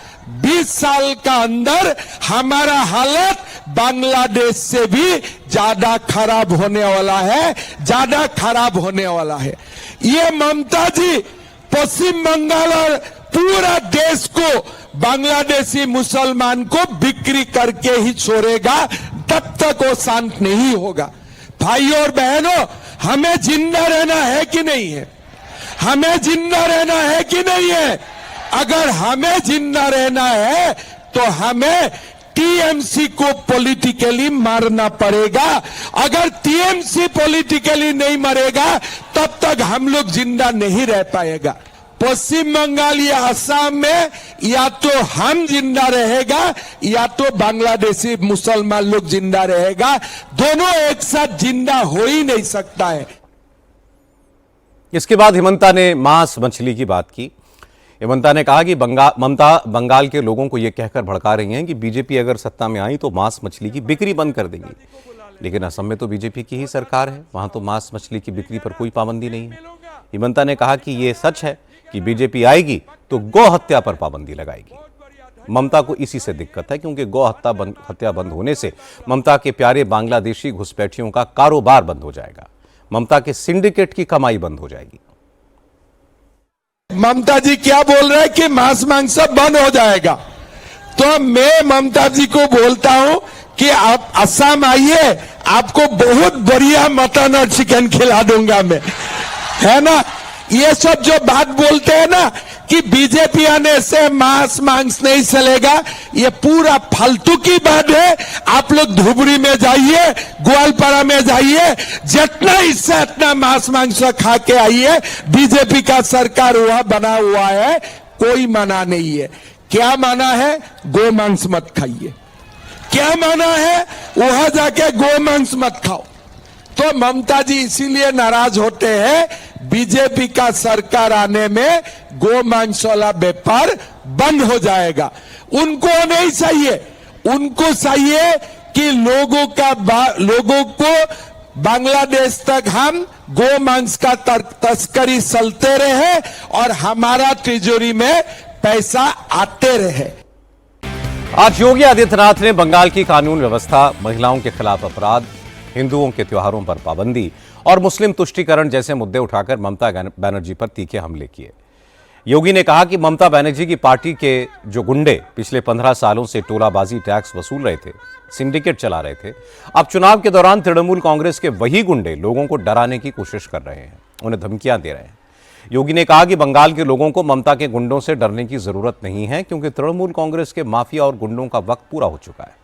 20 साल का अंदर हमारा हालत बांग्लादेश से भी ज्यादा खराब होने वाला है, ज्यादा खराब होने वाला है। ये ममता जी पश्चिम बंगाल और पूरा देश को बांग्लादेशी मुसलमान को बिक्री करके ही छोड़ेगा, तब तक वो शांत नहीं होगा। भाइयों और बहनों, हमें जिंदा रहना है कि नहीं है? हमें जिंदा रहना है कि नहीं है? अगर हमें जिंदा रहना है तो हमें टीएमसी को पॉलिटिकली मारना पड़ेगा। अगर टीएमसी पॉलिटिकली नहीं मरेगा तब तक हम लोग जिंदा नहीं रह पाएगा। पश्चिम बंगाल या असम में या तो हम जिंदा रहेगा या तो बांग्लादेशी मुसलमान लोग जिंदा रहेगा, दोनों एक साथ जिंदा हो ही नहीं सकता है। इसके बाद हिमंता ने मांस मछली की बात की। हिमंता ने कहा कि ममता बंगाल के लोगों को यह कहकर भड़का रही हैं कि बीजेपी अगर सत्ता में आई तो मांस मछली की बिक्री बंद कर देगी, लेकिन असम में तो बीजेपी की ही सरकार है, वहां तो मांस मछली की बिक्री पर कोई पाबंदी नहीं है। हिमंता ने कहा कि यह सच है कि बीजेपी आएगी तो गौ हत्या पर पाबंदी लगाएगी। ममता को इसी से दिक्कत है, क्योंकि गौ हत्या बंद होने से ममता के प्यारे बांग्लादेशी घुसपैठियों का कारोबार बंद हो जाएगा, ममता के सिंडिकेट की कमाई बंद हो जाएगी। ममता जी क्या बोल रहे हैं कि मांस मांस सब बंद हो जाएगा, तो मैं ममता जी को बोलता हूं कि आप असम आइए, आपको बहुत बढ़िया मटन और चिकन खिला दूंगा मैं, है ना। ये सब जो बात बोलते हैं ना कि बीजेपी आने से मांस मांस नहीं चलेगा, ये पूरा फालतू की बात है। आप लोग धुबरी में जाइए, ग्वालपारा में जाइए, जितना इच्छा इतना मांस मांस खा के आइए। बीजेपी का सरकार वहां बना हुआ है, कोई मना नहीं है। क्या मना है? गो मांस मत खाइए। क्या मना है? वहां जाके गो मांस मत खाओ। तो ममता जी इसीलिए नाराज होते हैं, बीजेपी का सरकार आने में गो मांस वाला व्यापार बंद हो जाएगा। उनको नहीं चाहिए, उनको चाहिए कि लोगों को बांग्लादेश तक हम गो मांस का तस्करी चलते रहे और हमारा तिजोरी में पैसा आते रहे। आज योगी आदित्यनाथ ने बंगाल की कानून व्यवस्था, महिलाओं के खिलाफ अपराध, हिंदुओं के त्योहारों पर पाबंदी और मुस्लिम तुष्टीकरण जैसे मुद्दे उठाकर ममता बनर्जी पर तीखे हमले किए। योगी ने कहा कि ममता बनर्जी की पार्टी के जो गुंडे पिछले 15 सालों से टोलाबाजी टैक्स वसूल रहे थे, सिंडिकेट चला रहे थे, अब चुनाव के दौरान तृणमूल कांग्रेस के वही गुंडे लोगों को डराने की कोशिश कर रहे हैं, उन्हें धमकियां दे रहे हैं। योगी ने कहा कि बंगाल के लोगों को ममता के गुंडों से डरने की जरूरत नहीं है, क्योंकि तृणमूल कांग्रेस के माफिया और गुंडों का वक्त पूरा हो चुका है।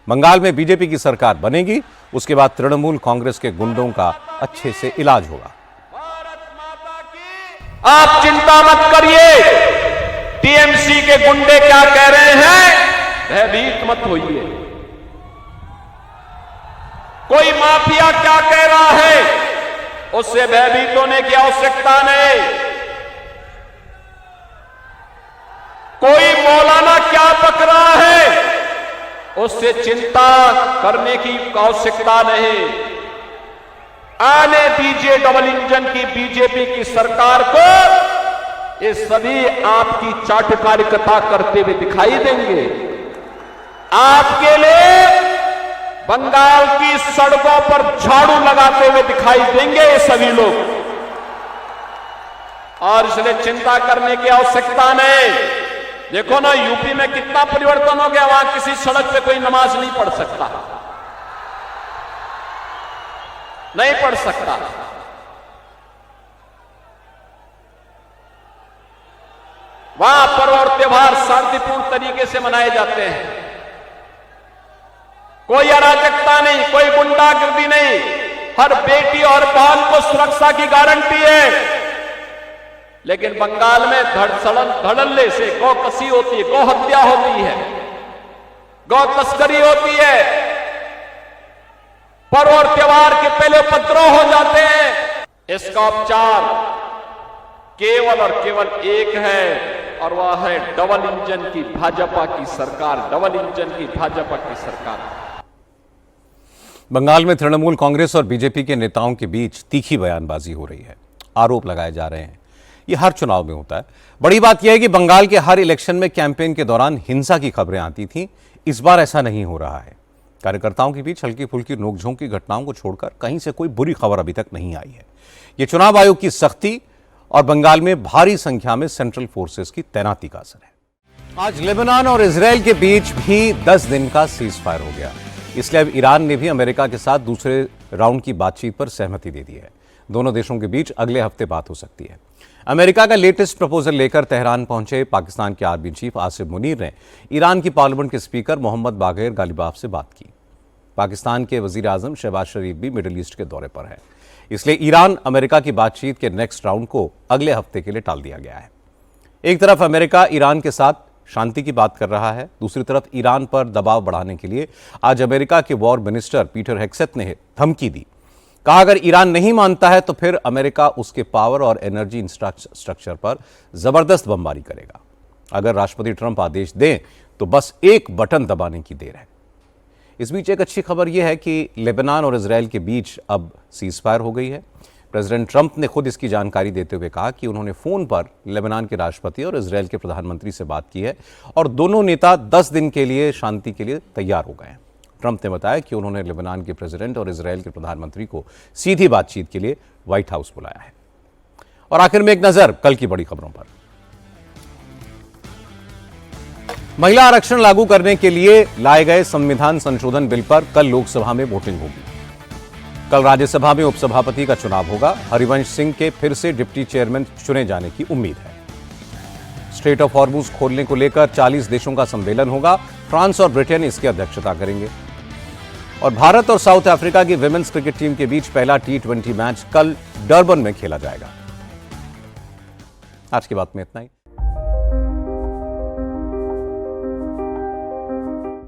बंगाल में बीजेपी की सरकार बनेगी, उसके बाद तृणमूल कांग्रेस के गुंडों का अच्छे से इलाज होगा। आप चिंता मत करिए, टीएमसी के गुंडे क्या कह रहे हैं, भयभीत मत होइए। कोई माफिया क्या कह रहा है, उससे भयभीत होने की आवश्यकता नहीं। कोई मौलाना क्या पक रहा है, उससे चिंता करने की आवश्यकता नहीं। आने दीजिए डबल इंजन की बीजेपी की सरकार को, ये सभी आपकी चाटकारिता करते हुए दिखाई देंगे। आपके लिए बंगाल की सड़कों पर झाड़ू लगाते हुए दिखाई देंगे ये सभी लोग, और इसलिए चिंता करने की आवश्यकता नहीं। देखो ना, यूपी में कितना परिवर्तन हो गया, वहां किसी सड़क पे कोई नमाज नहीं पढ़ सकता, नहीं पढ़ सकता। वहां पर्व और त्योहार शांतिपूर्ण तरीके से मनाए जाते हैं, कोई अराजकता नहीं, कोई गुंडागर्दी नहीं। हर बेटी और बहन को सुरक्षा की गारंटी है। लेकिन बंगाल में धड़ल्ले से गौ कसी होती है, गौ हत्या होती है, गौ तस्करी होती है, पर्व और त्योहार के पहले उपद्रव हो जाते हैं। इसका उपचार केवल और केवल एक है और वह है डबल इंजन की भाजपा की सरकार, डबल इंजन की भाजपा की सरकार। बंगाल में तृणमूल कांग्रेस और बीजेपी के नेताओं के बीच तीखी बयानबाजी हो रही है, आरोप लगाए जा रहे हैं। ये हर चुनाव में होता है। बड़ी बात यह है कि बंगाल के हर इलेक्शन में कैंपेन के दौरान हिंसा की खबरें आती थीं। इस बार ऐसा नहीं हो रहा है। कार्यकर्ताओं के बीच हल्की फुल्की नोकझोंक की घटनाओं को छोड़कर कहीं से कोई बुरी खबर अभी तक नहीं आई है। ये चुनाव आयोग की सख्ती और बंगाल में भारी संख्या में सेंट्रल फोर्सेस की तैनाती का असर है। आज लेबनान और इजरायल के बीच भी 10 दिन का सीज फायर हो गया। इसलिए अब ईरान ने भी अमेरिका के साथ दूसरे राउंड की बातचीत पर सहमति दे दी है। दोनों देशों के बीच अगले हफ्ते बात हो सकती है। अमेरिका का लेटेस्ट प्रपोजल लेकर तेहरान पहुंचे पाकिस्तान के आर्मी चीफ आसिफ मुनीर ने ईरान की पार्लियामेंट के स्पीकर मोहम्मद बागैर गालिबाफ से बात की। पाकिस्तान के वजीर आजम शहबाज शरीफ भी मिडिल ईस्ट के दौरे पर है। इसलिए ईरान अमेरिका की बातचीत के नेक्स्ट राउंड को अगले हफ्ते के लिए टाल दिया गया है। एक तरफ अमेरिका ईरान के साथ शांति की बात कर रहा है, दूसरी तरफ ईरान पर दबाव बढ़ाने के लिए आज अमेरिका के वॉर मिनिस्टर पीटर हेक्सेट ने धमकी दी। कहा अगर ईरान नहीं मानता है तो फिर अमेरिका उसके पावर और एनर्जी इंफ्रास्ट्रक्चर पर जबरदस्त बमबारी करेगा। अगर राष्ट्रपति ट्रंप आदेश दें तो बस एक बटन दबाने की देर है। इस बीच एक अच्छी खबर यह है कि लेबनान और इजरायल के बीच अब सीज फायर हो गई है। प्रेसिडेंट ट्रंप ने खुद इसकी जानकारी देते हुए कहा कि उन्होंने फोन पर लेबनान के राष्ट्रपति और इजरायल के प्रधानमंत्री से बात की है और दोनों नेता 10 दिन के लिए शांति के लिए तैयार हो गए हैं। ट्रंप ने बताया कि उन्होंने लेबनान के प्रेसिडेंट और इजरायल के प्रधानमंत्री को सीधी बातचीत के लिए व्हाइट हाउस बुलाया है। और आखिर में एक नजर कल की बड़ी खबरों पर। महिला आरक्षण लागू करने के लिए लाए गए संविधान संशोधन बिल पर कल लोकसभा में वोटिंग होगी। कल राज्यसभा में उपसभापति का चुनाव होगा। हरिवंश सिंह के फिर से डिप्टी चेयरमैन चुने जाने की उम्मीद है। स्ट्रेट ऑफ हॉर्मुज खोलने को लेकर 40 देशों का सम्मेलन होगा। फ्रांस और ब्रिटेन इसकी अध्यक्षता करेंगे। और भारत और साउथ अफ्रीका की विमेंस क्रिकेट टीम के बीच पहला T20 मैच कल डरबन में खेला जाएगा। आज की बात में इतना ही।